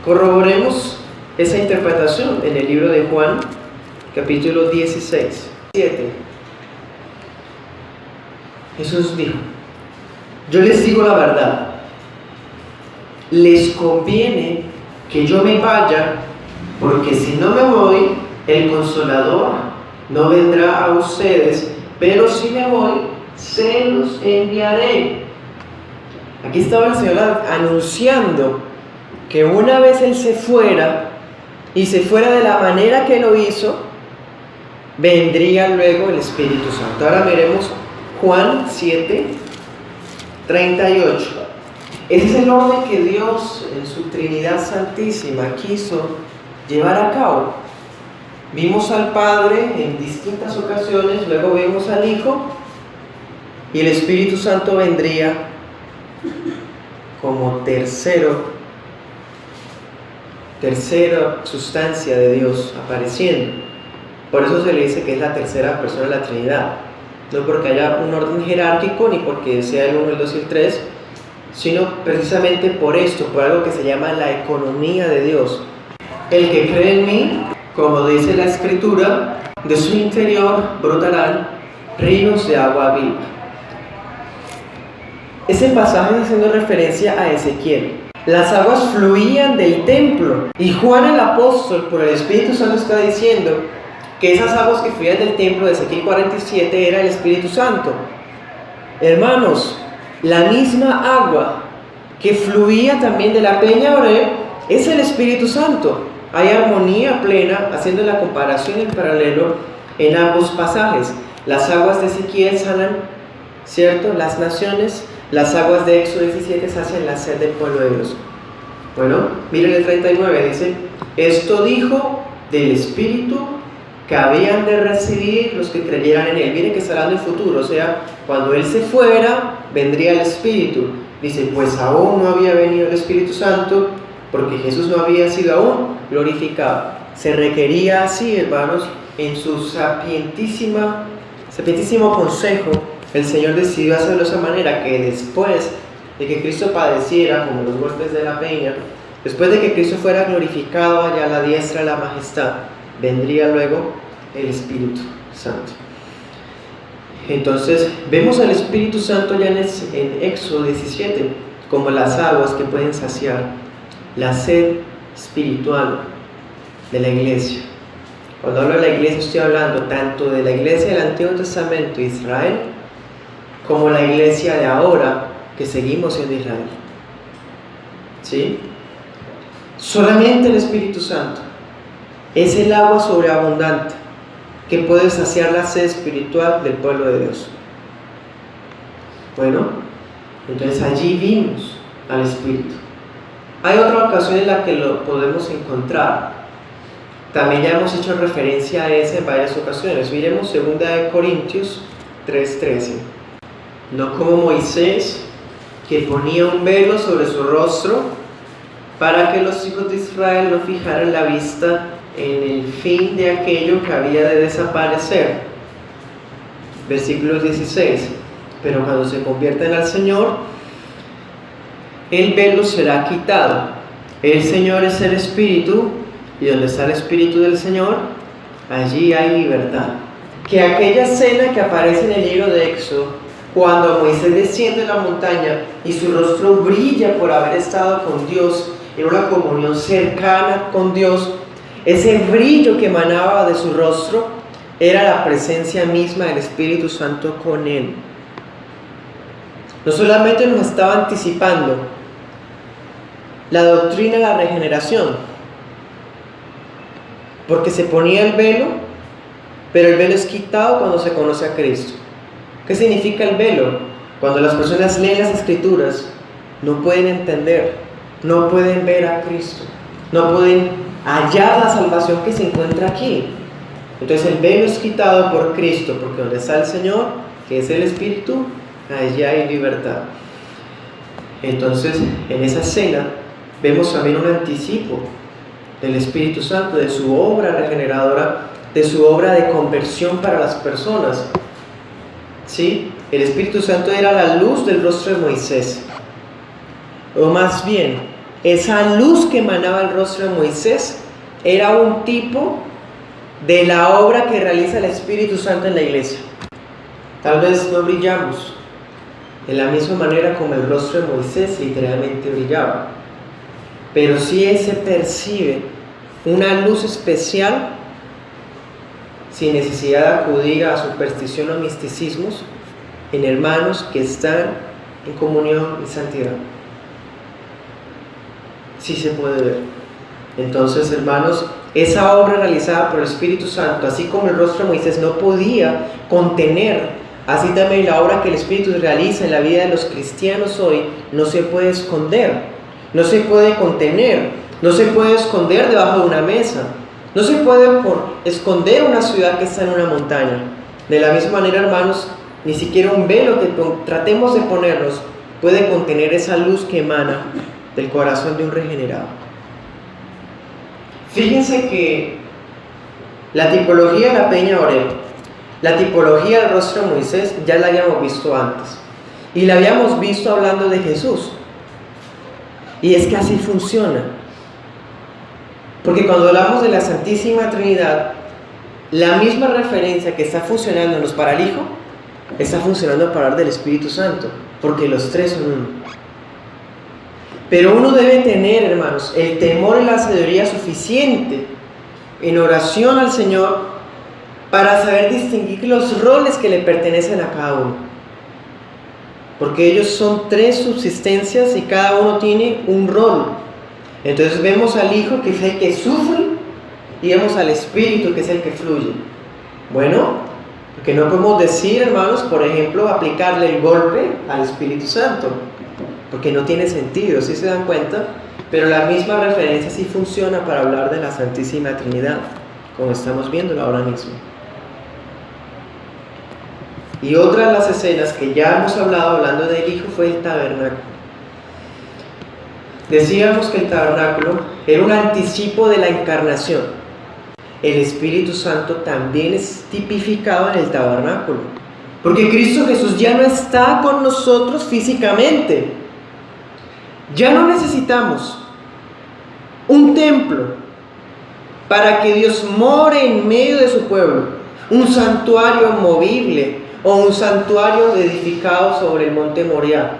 Corroboremos esa interpretación en el libro de Juan capítulo 16. Jesús dijo: yo les digo la verdad, les conviene que yo me vaya, porque si no me voy, el Consolador no vendrá a ustedes, pero si me voy, se los enviaré. Aquí estaba el Señor anunciando que una vez Él se fuera, y se fuera de la manera que lo hizo, vendría luego el Espíritu Santo. Ahora miremos Juan 7, 38. Ese es el orden que Dios en su Trinidad Santísima quiso llevar a cabo. Vimos al Padre en distintas ocasiones, luego vimos al Hijo, y el Espíritu Santo vendría como tercera sustancia de Dios apareciendo. Por eso se le dice que es la tercera persona de la Trinidad. No porque haya un orden jerárquico, ni porque sea el 1, el 2 y el 3, sino precisamente por esto, por algo que se llama la economía de Dios. El que cree en mí, como dice la Escritura, de su interior brotarán ríos de agua viva. Ese pasaje está haciendo referencia a Ezequiel. Las aguas fluían del templo y Juan el apóstol, por el Espíritu Santo, está diciendo que esas aguas que fluían del templo de Ezequiel 47 era el Espíritu Santo. Hermanos, la misma agua que fluía también de la peña Oreb es el Espíritu Santo. Hay armonía plena, haciendo la comparación y el paralelo en ambos pasajes. Las aguas de Ezequiel sanan, ¿cierto?, las naciones. Las aguas de Éxodo 17 sacian la sed del pueblo de Dios. Bueno, miren el 39, dice: esto dijo del Espíritu que habían de recibir los que creyeran en Él. Miren que está hablando en futuro, o sea, cuando Él se fuera, vendría el Espíritu. Dice, pues aún no había venido el Espíritu Santo, porque Jesús no había sido aún glorificado. Se requería así, hermanos, en su sapientísimo consejo, el Señor decidió hacerlo de esa manera, que después de que Cristo padeciera, como los golpes de la peña, después de que Cristo fuera glorificado allá a la diestra de la majestad, vendría luego el Espíritu Santo. Entonces, vemos al Espíritu Santo ya en Éxodo 17, como las aguas que pueden saciar la sed espiritual de la iglesia. Cuando hablo de la iglesia, estoy hablando tanto de la iglesia del Antiguo Testamento de Israel, como la iglesia de ahora, que seguimos siendo Israel. ¿Sí? Solamente el Espíritu Santo es el agua sobreabundante que puede saciar la sed espiritual del pueblo de Dios. Bueno, entonces allí vimos al Espíritu. Hay otra ocasión en la que lo podemos encontrar. También ya hemos hecho referencia a ese en varias ocasiones. Miremos 2 Corintios 3:13. No como Moisés, que ponía un velo sobre su rostro para que los hijos de Israel no fijaran la vista en el fin de aquello que había de desaparecer. Versículo 16. Pero cuando se conviertan al Señor, el velo será quitado. El Señor es el Espíritu, y donde está el Espíritu del Señor, allí hay libertad. Que aquella escena que aparece en el libro de Éxodo, cuando Moisés desciende la montaña y su rostro brilla por haber estado con Dios en una comunión cercana con Dios, ese brillo que emanaba de su rostro era la presencia misma del Espíritu Santo con él. No solamente nos estaba anticipando la doctrina de la regeneración, porque se ponía el velo, pero el velo es quitado cuando se conoce a Cristo. ¿Qué significa el velo? Cuando las personas leen las Escrituras, no pueden entender, no pueden ver a Cristo, no pueden hallar la salvación que se encuentra aquí. Entonces el velo es quitado por Cristo, porque donde está el Señor, que es el Espíritu, allí hay libertad. Entonces, en esa escena vemos también un anticipo del Espíritu Santo, de su obra regeneradora, de su obra de conversión para las personas. ¿Sí? El Espíritu Santo era la luz del rostro de Moisés, o más bien, esa luz que emanaba el rostro de Moisés era un tipo de la obra que realiza el Espíritu Santo en la iglesia. Tal vez no brillamos de la misma manera como el rostro de Moisés literalmente brillaba, pero sí se percibe una luz especial sin necesidad de acudir a superstición o misticismos en hermanos que están en comunión y santidad. Sí se puede ver. Entonces, hermanos, esa obra realizada por el Espíritu Santo, así como el rostro de Moisés no podía contener así también la obra que el Espíritu realiza en la vida de los cristianos hoy no se puede esconder, no se puede contener, no se puede esconder debajo de una mesa, no se puede esconder una ciudad que está en una montaña. De la misma manera, hermanos, ni siquiera un velo que tratemos de ponernos puede contener esa luz que emana del corazón de un regenerado. Fíjense que la tipología de la peña Oreb, la tipología del rostro de Moisés, ya la habíamos visto antes. Y la habíamos visto hablando de Jesús. Y es que así funciona. Porque cuando hablamos de la Santísima Trinidad, la misma referencia que está funcionándonos para el Hijo, está funcionando para hablar del Espíritu Santo. Porque los tres son uno. Pero uno debe tener, hermanos, el temor y la sabiduría suficiente en oración al Señor para saber distinguir los roles que le pertenecen a cada uno. Porque ellos son tres subsistencias y cada uno tiene un rol. Entonces vemos al Hijo, que es el que sufre, y vemos al Espíritu, que es el que fluye. Bueno, porque no podemos decir, hermanos, por ejemplo, aplicarle el golpe al Espíritu Santo, porque no tiene sentido, ¿sí se dan cuenta? Pero la misma referencia sí funciona para hablar de la Santísima Trinidad, como estamos viéndolo ahora mismo. Y otra de las escenas que ya hemos hablado hablando del Hijo fue el tabernáculo. Decíamos que el tabernáculo era un anticipo de la encarnación. El Espíritu Santo también es tipificado en el tabernáculo, porque Cristo Jesús ya no está con nosotros físicamente. Ya no necesitamos un templo para que Dios more en medio de su pueblo, un santuario movible o un santuario edificado sobre el monte Moriah.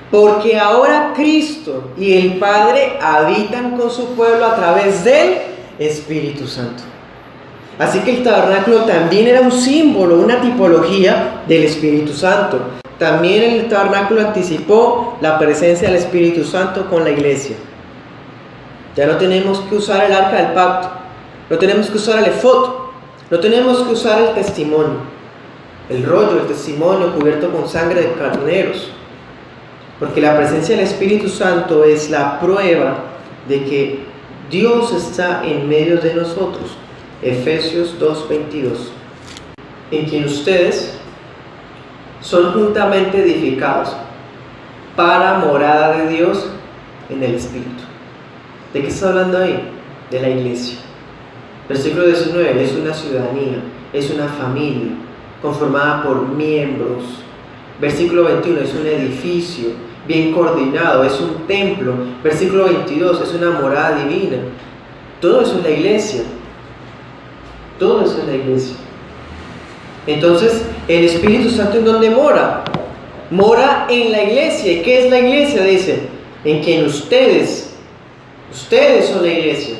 Porque ahora Cristo y el Padre habitan con su pueblo a través del Espíritu Santo. Así que el tabernáculo también era un símbolo, una tipología del Espíritu Santo. También el tabernáculo anticipó la presencia del Espíritu Santo con la iglesia. Ya no tenemos que usar el arca del pacto, no tenemos que usar el efod, no tenemos que usar el testimonio, el rollo, el testimonio cubierto con sangre de carneros, porque la presencia del Espíritu Santo es la prueba de que Dios está en medio de nosotros. Efesios 2:22, en quien ustedes son juntamente edificados para morada de Dios en el Espíritu. ¿De qué está hablando ahí? De la iglesia. Versículo 19, es una ciudadanía, es una familia conformada por miembros. Versículo 21, es un edificio bien coordinado, es un templo. Versículo 22, es una morada divina. Todo eso es la iglesia. Todo eso es la iglesia. Entonces, el Espíritu Santo, ¿en dónde mora? Mora en la iglesia. ¿Y qué es la iglesia? Dice, en quien ustedes son la iglesia.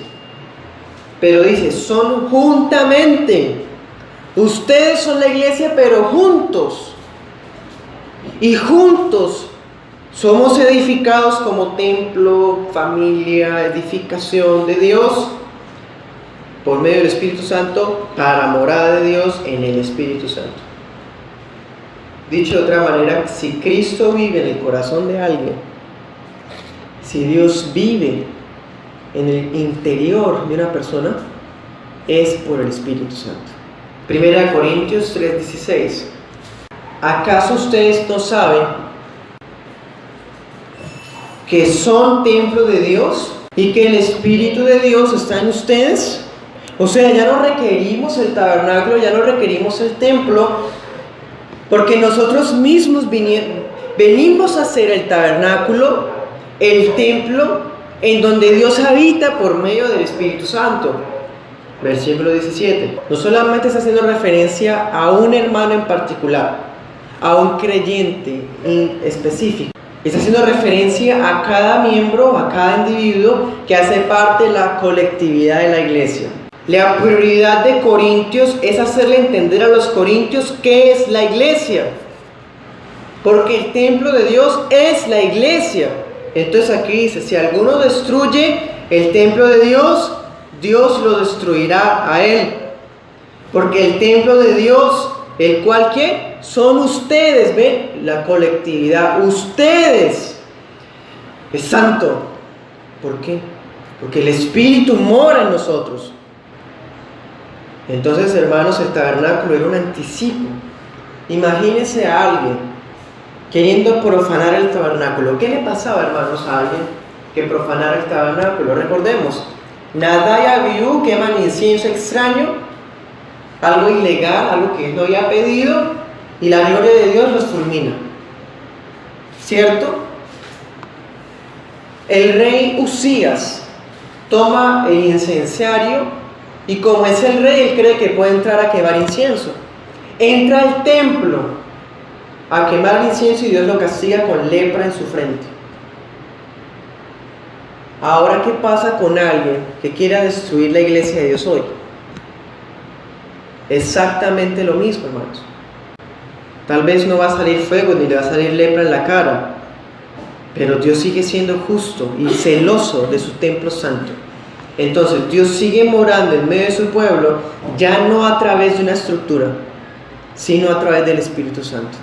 Pero dice, son juntamente. Ustedes son la iglesia, pero juntos. Y juntos somos edificados como templo, familia, edificación de Dios, por medio del Espíritu Santo, para morada de Dios en el Espíritu Santo. Dicho de otra manera, si Cristo vive en el corazón de alguien, si Dios vive en el interior de una persona, es por el Espíritu Santo. 1 Corintios 3:16. ¿Acaso ustedes no saben que son templo de Dios y que el Espíritu de Dios está en ustedes? O sea, ya no requerimos el tabernáculo, ya no requerimos el templo, porque nosotros mismos venimos a hacer el tabernáculo, el templo, en donde Dios habita por medio del Espíritu Santo. Versículo 17. No solamente está haciendo referencia a un hermano en particular, a un creyente específico. Está haciendo referencia a cada miembro, a cada individuo que hace parte de la colectividad de la iglesia. La prioridad de Corintios es hacerle entender a los corintios qué es la iglesia. Porque el templo de Dios es la iglesia. Entonces aquí dice, si alguno destruye el templo de Dios, Dios lo destruirá a él. Porque el templo de Dios el cual ¿qué? Son ustedes, ¿ven? La colectividad, ustedes. Es santo. ¿Por qué? Porque el Espíritu mora en nosotros. Entonces, hermanos, el tabernáculo era un anticipo. Imagínense a alguien queriendo profanar el tabernáculo. ¿Qué le pasaba, hermanos, a alguien que profanara el tabernáculo? Recordemos, Nadab y Abiú queman incienso extraño, algo ilegal, algo que él no había pedido, y la gloria de Dios los fulmina. ¿Cierto? El rey Usías toma el incensario y como es el rey, él cree que puede entrar a quemar incienso. Entra al templo a quemar el incienso y Dios lo castiga con lepra en su frente. Ahora, ¿qué pasa con alguien que quiera destruir la iglesia de Dios hoy? Exactamente lo mismo, hermanos. Tal vez no va a salir fuego ni le va a salir lepra en la cara, pero Dios sigue siendo justo y celoso de su templo santo. Entonces Dios sigue morando en medio de su pueblo, ya no a través de una estructura, sino a través del Espíritu Santo.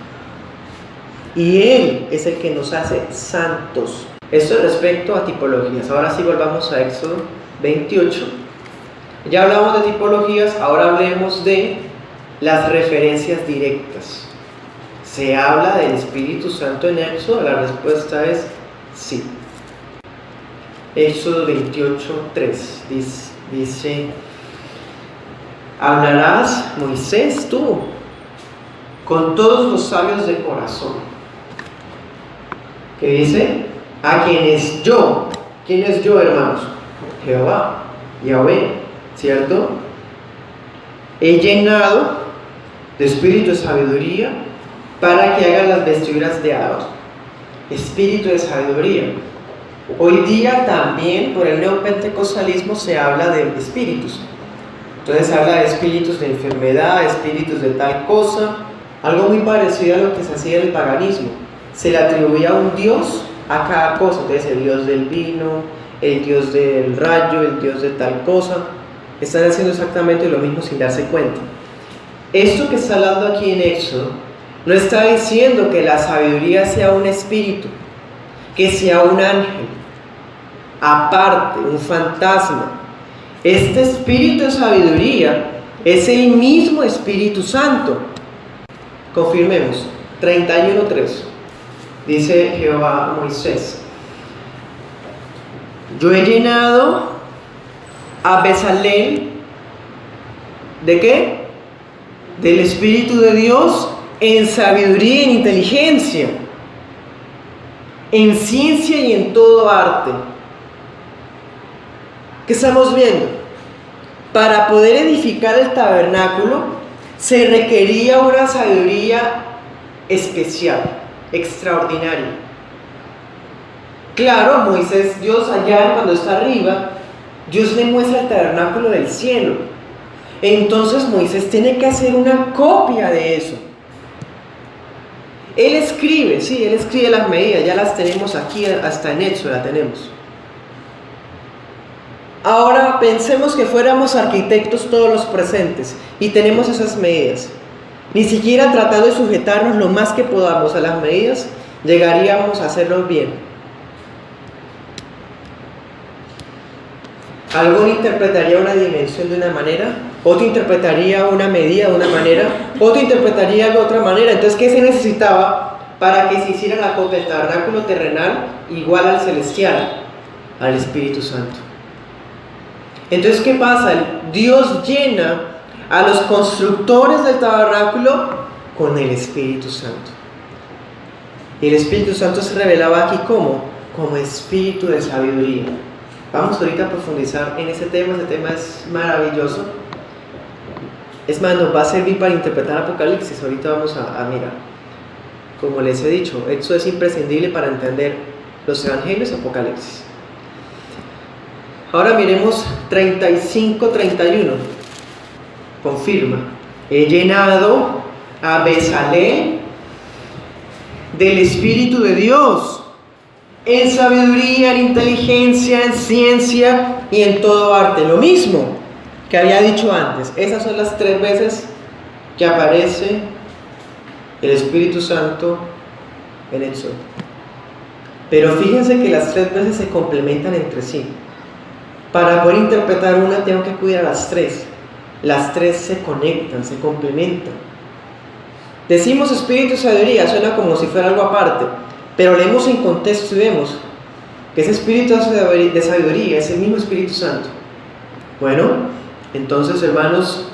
Y Él es el que nos hace santos. Esto respecto a tipologías. Ahora sí volvamos a Éxodo 28. Ya hablamos de tipologías, ahora hablemos de las referencias directas. ¿Se habla del Espíritu Santo en Éxodo? La respuesta es sí. Éxodo 28:3 dice: hablarás, Moisés, tú, con todos los sabios de corazón. ¿Qué dice? A quienes yo, ¿quién es yo, hermanos? Jehová, Yahvé, ¿cierto? He llenado de espíritu de sabiduría para que hagan las vestiduras de Aarón. Espíritu de sabiduría. Hoy día también por el neopentecostalismo se habla de espíritus. Entonces se habla de espíritus de enfermedad, espíritus de tal cosa, algo muy parecido a lo que se hacía en el paganismo. Se le atribuía a un dios a cada cosa. Entonces el dios del vino, el dios del rayo, el dios de tal cosa. Están haciendo exactamente lo mismo sin darse cuenta. Esto que está hablando aquí en Éxodo no está diciendo que la sabiduría sea un espíritu, que sea un ángel aparte, un fantasma. Este espíritu de sabiduría es el mismo Espíritu Santo. Confirmemos. 31:3 dice Jehová a Moisés: yo he llenado a Bezalel ¿de qué? Del Espíritu de Dios en sabiduría y en inteligencia, en ciencia y en todo arte. ¿Qué estamos viendo? Para poder edificar el tabernáculo se requería una sabiduría especial, extraordinaria. Claro, Moisés, Dios allá cuando está arriba, Dios le muestra el tabernáculo del cielo. Entonces Moisés tiene que hacer una copia de eso. Él escribe, sí, él escribe las medidas, ya las tenemos aquí, hasta en Éxodo la tenemos. Ahora pensemos que fuéramos arquitectos todos los presentes y tenemos esas medidas. Ni siquiera tratando de sujetarnos lo más que podamos a las medidas, llegaríamos a hacerlo bien. Alguno interpretaría una dimensión de una manera, otro interpretaría una medida de una manera, otro interpretaría de otra manera. Entonces, ¿qué se necesitaba para que se hiciera la copia del tabernáculo terrenal igual al celestial? Al Espíritu Santo. Entonces, ¿qué pasa? Dios llena a los constructores del tabernáculo con el Espíritu Santo. Y el Espíritu Santo se revelaba aquí como espíritu de sabiduría. Vamos ahorita a profundizar en ese tema es maravilloso. Es más, nos va a servir para interpretar Apocalipsis. Ahorita vamos a mirar. Como les he dicho, esto es imprescindible para entender los evangelios y Apocalipsis. Ahora miremos 35-31. Confirma: he llenado a Bezalel del Espíritu de Dios, en sabiduría, en inteligencia, en ciencia y en todo arte. Lo mismo que había dicho antes. Esas son las 3 veces que aparece el Espíritu Santo en Éxodo. Pero fíjense que las 3 veces se complementan entre sí. Para poder interpretar una tengo que acudir a las 3. Las 3 se conectan, se complementan. Decimos espíritu y sabiduría, suena como si fuera algo aparte, pero leemos en contexto y vemos que ese espíritu de sabiduría es el mismo Espíritu Santo. Bueno, entonces, hermanos,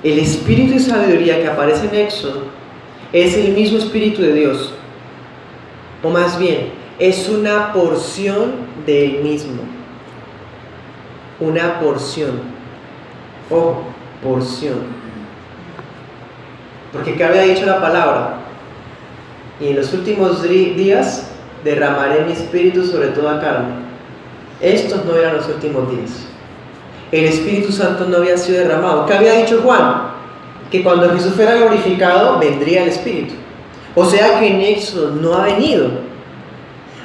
el espíritu de sabiduría que aparece en Éxodo es el mismo Espíritu de Dios, o más bien, es una porción del mismo. Una porción. Ojo, porción. Porque ¿qué había dicho la palabra? Y en los últimos días derramaré mi espíritu sobre toda carne. Estos no eran los últimos días. El Espíritu Santo no había sido derramado. ¿Qué había dicho Juan? Que cuando Jesús fuera glorificado, vendría el Espíritu. O sea que en Éxodo no ha venido.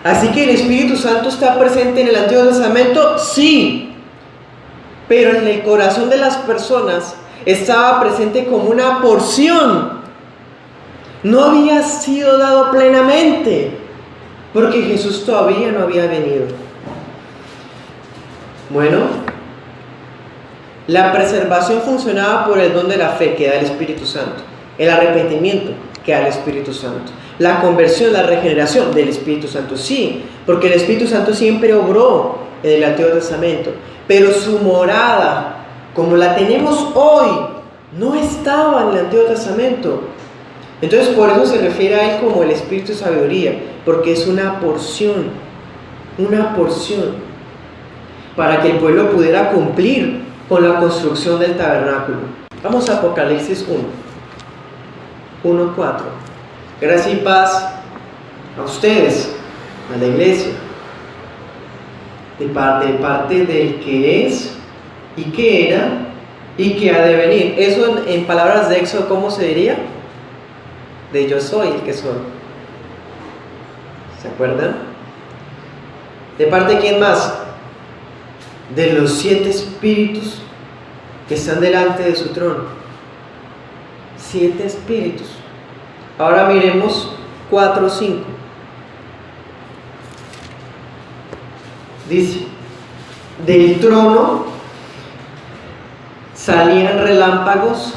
Así que el Espíritu Santo está presente en el Antiguo Testamento, sí. Pero en el corazón de las personas estaba presente como una porción. No había sido dado plenamente, porque Jesús todavía no había venido. Bueno, la preservación funcionaba por el don de la fe que da el Espíritu Santo, el arrepentimiento que da el Espíritu Santo, la conversión, la regeneración del Espíritu Santo, sí, porque el Espíritu Santo siempre obró en el Antiguo Testamento, pero su morada, como la tenemos hoy, no estaba en el Antiguo Testamento. Entonces por eso se refiere a él como el Espíritu de sabiduría, porque es una porción, para que el pueblo pudiera cumplir con la construcción del tabernáculo. Vamos a Apocalipsis 1:4. Gracia y paz a ustedes, a la iglesia, de parte del que es y que era y que ha de venir. Eso en palabras de Éxodo, ¿cómo se diría? De yo soy el que soy. ¿Se acuerdan? ¿De parte de quién más? De los 7 espíritus que están delante de su trono. 7 espíritus. Ahora miremos 4:5. Dice: del trono salían relámpagos,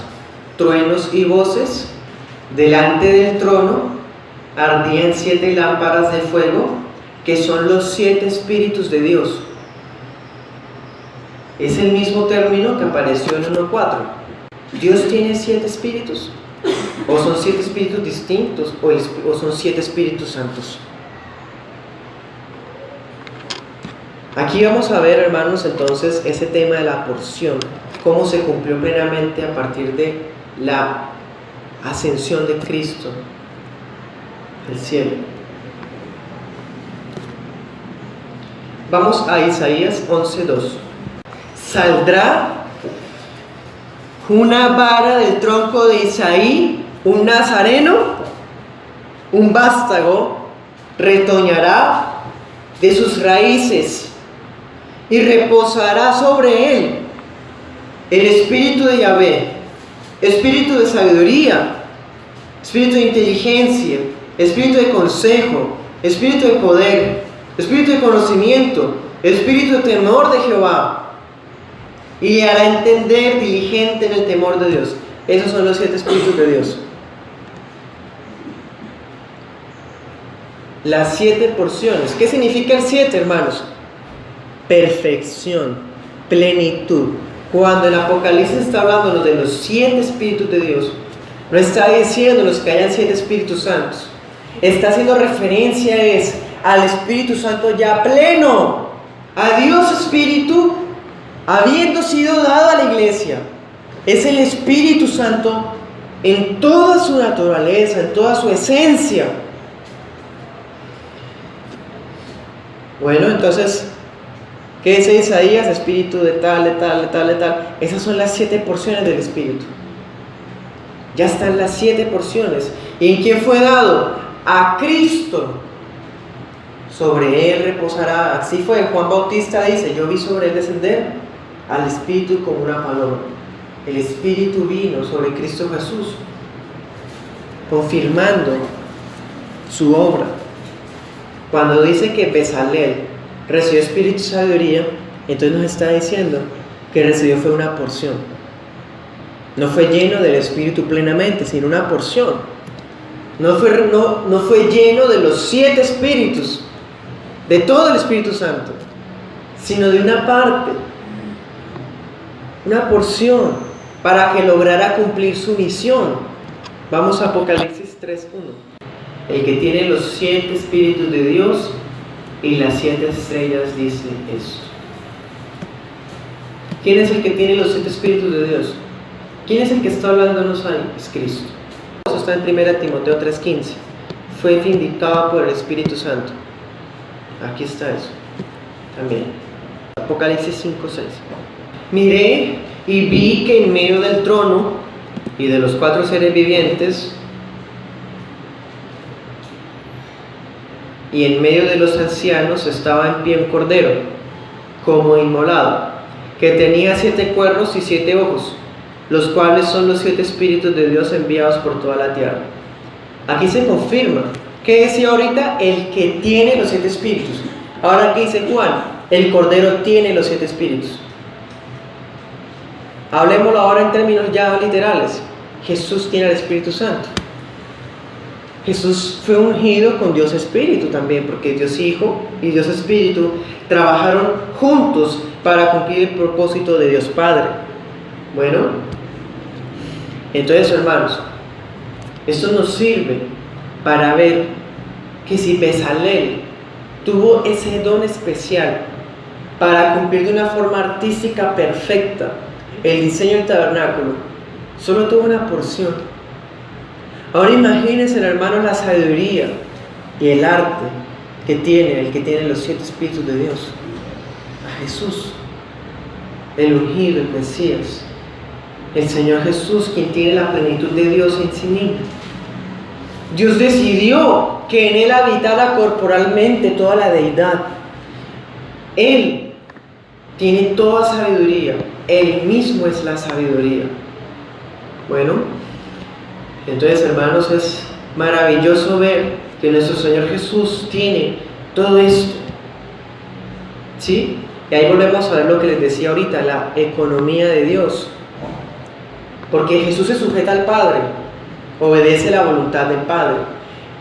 truenos y voces. Delante del trono ardían 7 lámparas de fuego, que son los 7 espíritus de Dios. Es el mismo término que apareció en 1:4. ¿Dios tiene 7 espíritus? ¿O son 7 espíritus distintos? ¿O son 7 espíritus santos? Aquí vamos a ver, hermanos, entonces ese tema de la porción, cómo se cumplió plenamente a partir de la ascensión de Cristo al cielo. Vamos a Isaías 11:2. Saldrá una vara del tronco de Isaí, un nazareno, un vástago, retoñará de sus raíces y reposará sobre él el espíritu de Yahvé, espíritu de sabiduría, espíritu de inteligencia, espíritu de consejo, espíritu de poder, espíritu de conocimiento, espíritu de temor de Jehová, y le hará entender diligente en el temor de Dios. Esos son los 7 espíritus de Dios. Las 7 porciones. ¿Qué significa el 7, hermanos? Perfección, plenitud. Cuando el Apocalipsis está hablándonos de los 7 espíritus de Dios, no está diciéndonos que hayan 7 espíritus santos. Está haciendo referencia al Espíritu Santo ya pleno, a Dios Espíritu habiendo sido dado a la iglesia. Es el Espíritu Santo en toda su naturaleza, en toda su esencia. Bueno, entonces, ¿qué dice Isaías? Espíritu de tal, de tal, de tal, de tal. Esas son las 7 porciones del Espíritu. Ya están las 7 porciones. ¿Y en quién fue dado? A Cristo. Sobre él reposará. Así fue. Juan Bautista dice: yo vi sobre él descender al Espíritu como una paloma. el Espíritu vino sobre Cristo Jesús, confirmando su obra. Cuando dice que Bezalel recibió espíritu y sabiduría, entonces nos está diciendo que recibió fue una porción. No fue lleno del Espíritu plenamente, sino una porción. No fue lleno de los 7 espíritus, de todo el Espíritu Santo, sino de una parte, una porción, para que lograra cumplir su misión. Vamos a Apocalipsis 3:1. El que tiene los 7 espíritus de Dios y las 7 estrellas dice esto. ¿Quién es el que tiene los 7 espíritus de Dios? ¿Quién es el que está hablándonos ahí? Es Cristo. Eso está en 1 Timoteo 3:15. Fue vindicado por el Espíritu Santo. Aquí está eso. También. Apocalipsis 5:6. Miré y vi que en medio del trono y de los 4 seres vivientes y en medio de los ancianos estaba en pie un cordero, como inmolado, que tenía 7 cuernos y 7 ojos, los cuales son los 7 espíritus de Dios enviados por toda la tierra. Aquí se confirma. ¿Qué decía ahorita? El que tiene los 7 espíritus. Ahora, ¿qué dice Juan? El cordero tiene los 7 espíritus. Hablemoslo ahora en términos ya literales. Jesús tiene el Espíritu Santo. Jesús fue ungido con Dios Espíritu también, porque Dios Hijo y Dios Espíritu trabajaron juntos para cumplir el propósito de Dios Padre. Bueno, entonces, hermanos, esto nos sirve para ver que si Bezalel tuvo ese don especial para cumplir de una forma artística perfecta el diseño del tabernáculo, solo tuvo una porción. Ahora imagínense, hermanos, la sabiduría y el arte que tiene el que tiene los 7 espíritus de Dios. A Jesús, el ungido, el Mesías, el Señor Jesús, quien tiene la plenitud de Dios en sí mismo. Dios decidió que en Él habitara corporalmente toda la deidad. Él tiene toda sabiduría. Él mismo es la sabiduría. Bueno, entonces, hermanos, es maravilloso ver que nuestro Señor Jesús tiene todo esto. ¿Sí? Y ahí volvemos a ver lo que les decía ahorita, la economía de Dios. Porque Jesús se sujeta al Padre, obedece la voluntad del Padre.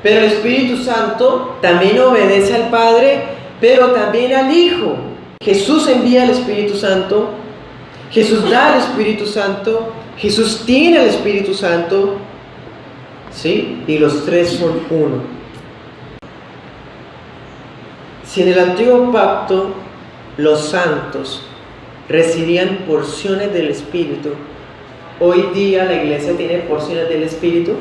Pero el Espíritu Santo también obedece al Padre, pero también al Hijo. Jesús envía al Espíritu Santo, Jesús da al Espíritu Santo, Jesús tiene al Espíritu Santo, ¿sí? Y los 3 son uno. Si en el antiguo pacto los santos recibían porciones del Espíritu, hoy día la iglesia tiene porciones del Espíritu.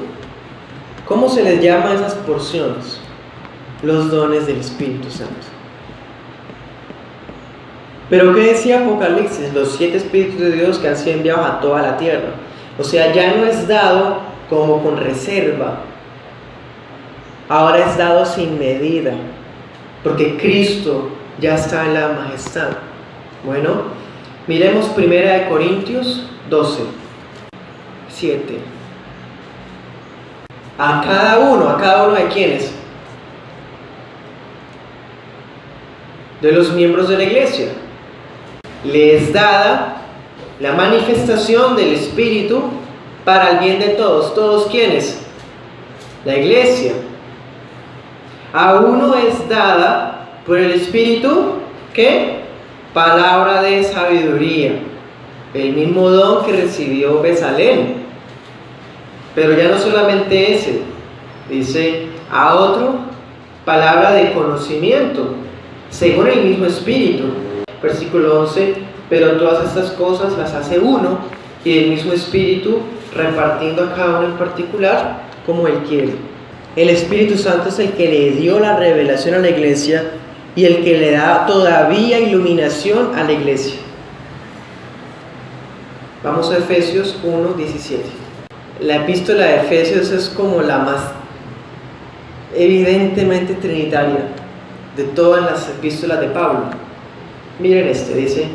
¿Cómo se les llama a esas porciones? Los dones del Espíritu Santo. Pero ¿qué decía Apocalipsis? Los 7 espíritus de Dios que han sido enviados a toda la tierra. O sea, ya no es dado como con reserva. Ahora es dado sin medida. Porque Cristo ya está en la majestad. Bueno, miremos 1 Corintios 12, 7. A cada uno de quienes, de los miembros de la iglesia, le es dada la manifestación del Espíritu para el bien de todos. ¿Todos quiénes? La iglesia. A uno es dada por el Espíritu, ¿qué? Palabra de sabiduría. El mismo don que recibió Bezalel. Pero ya no solamente ese. Dice, a otro, palabra de conocimiento, según el mismo Espíritu. Versículo 11, pero todas estas cosas las hace uno y el mismo Espíritu, repartiendo a cada uno en particular como Él quiere. El Espíritu Santo es el que le dio la revelación a la iglesia y el que le da todavía iluminación a la iglesia. Vamos a Efesios 1:17. La epístola de Efesios es como la más evidentemente trinitaria de todas las epístolas de Pablo. Miren dice,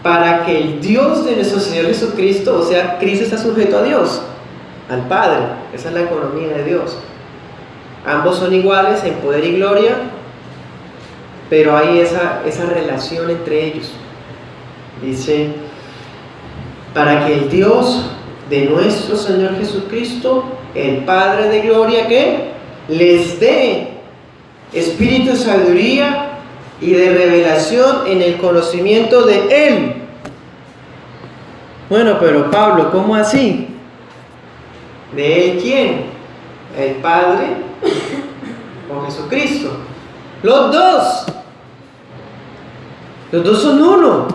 para que el Dios de nuestro Señor Jesucristo, o sea, Cristo está sujeto a Dios, al Padre. Esa es la economía de Dios. Ambos son iguales en poder y gloria, pero hay esa relación entre ellos. Dice, para que el Dios de nuestro Señor Jesucristo, el Padre de gloria, que les dé espíritu de sabiduría y de revelación en el conocimiento de Él. Bueno, pero Pablo, ¿cómo así? ¿De Él quién? ¿El Padre o Jesucristo? Los dos. Los dos son uno.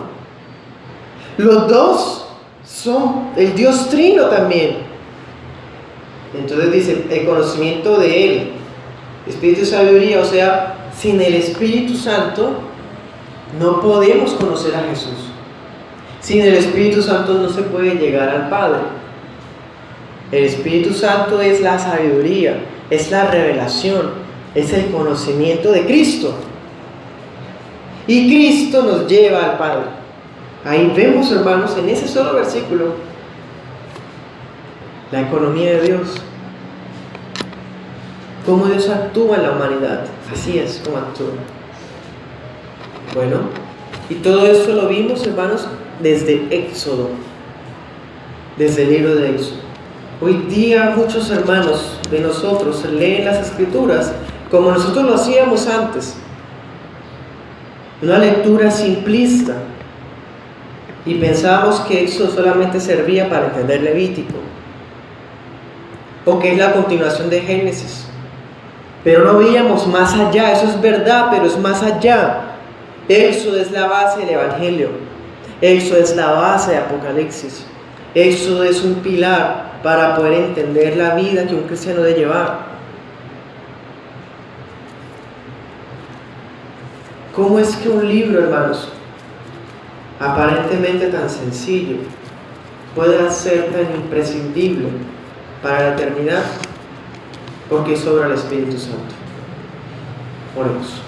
Los dos son el Dios Trino también. Entonces dice, el conocimiento de Él, espíritu de sabiduría, o sea, sin el Espíritu Santo no podemos conocer a Jesús. Sin el Espíritu Santo no se puede llegar al Padre. El Espíritu Santo es la sabiduría, es la revelación, es el conocimiento de Cristo. Y Cristo nos lleva al Padre. Ahí vemos, hermanos, en ese solo versículo, la economía de Dios. Cómo Dios actúa en la humanidad. Así es como actúa. Bueno, y todo esto lo vimos, hermanos, desde Éxodo, desde el libro de Éxodo. Hoy día muchos hermanos de nosotros leen las Escrituras como nosotros lo hacíamos antes. Una lectura simplista. Y pensábamos que Éxodo solamente servía para entender Levítico, o que es la continuación de Génesis. Pero no veíamos más allá. Eso es verdad, pero es más allá. Éxodo es la base del Evangelio. Éxodo es la base de Apocalipsis. Éxodo es un pilar para poder entender la vida que un cristiano debe llevar. ¿Cómo es que un libro, hermanos, aparentemente tan sencillo, puede ser tan imprescindible para la eternidad? Porque sobra el Espíritu Santo. Oremos.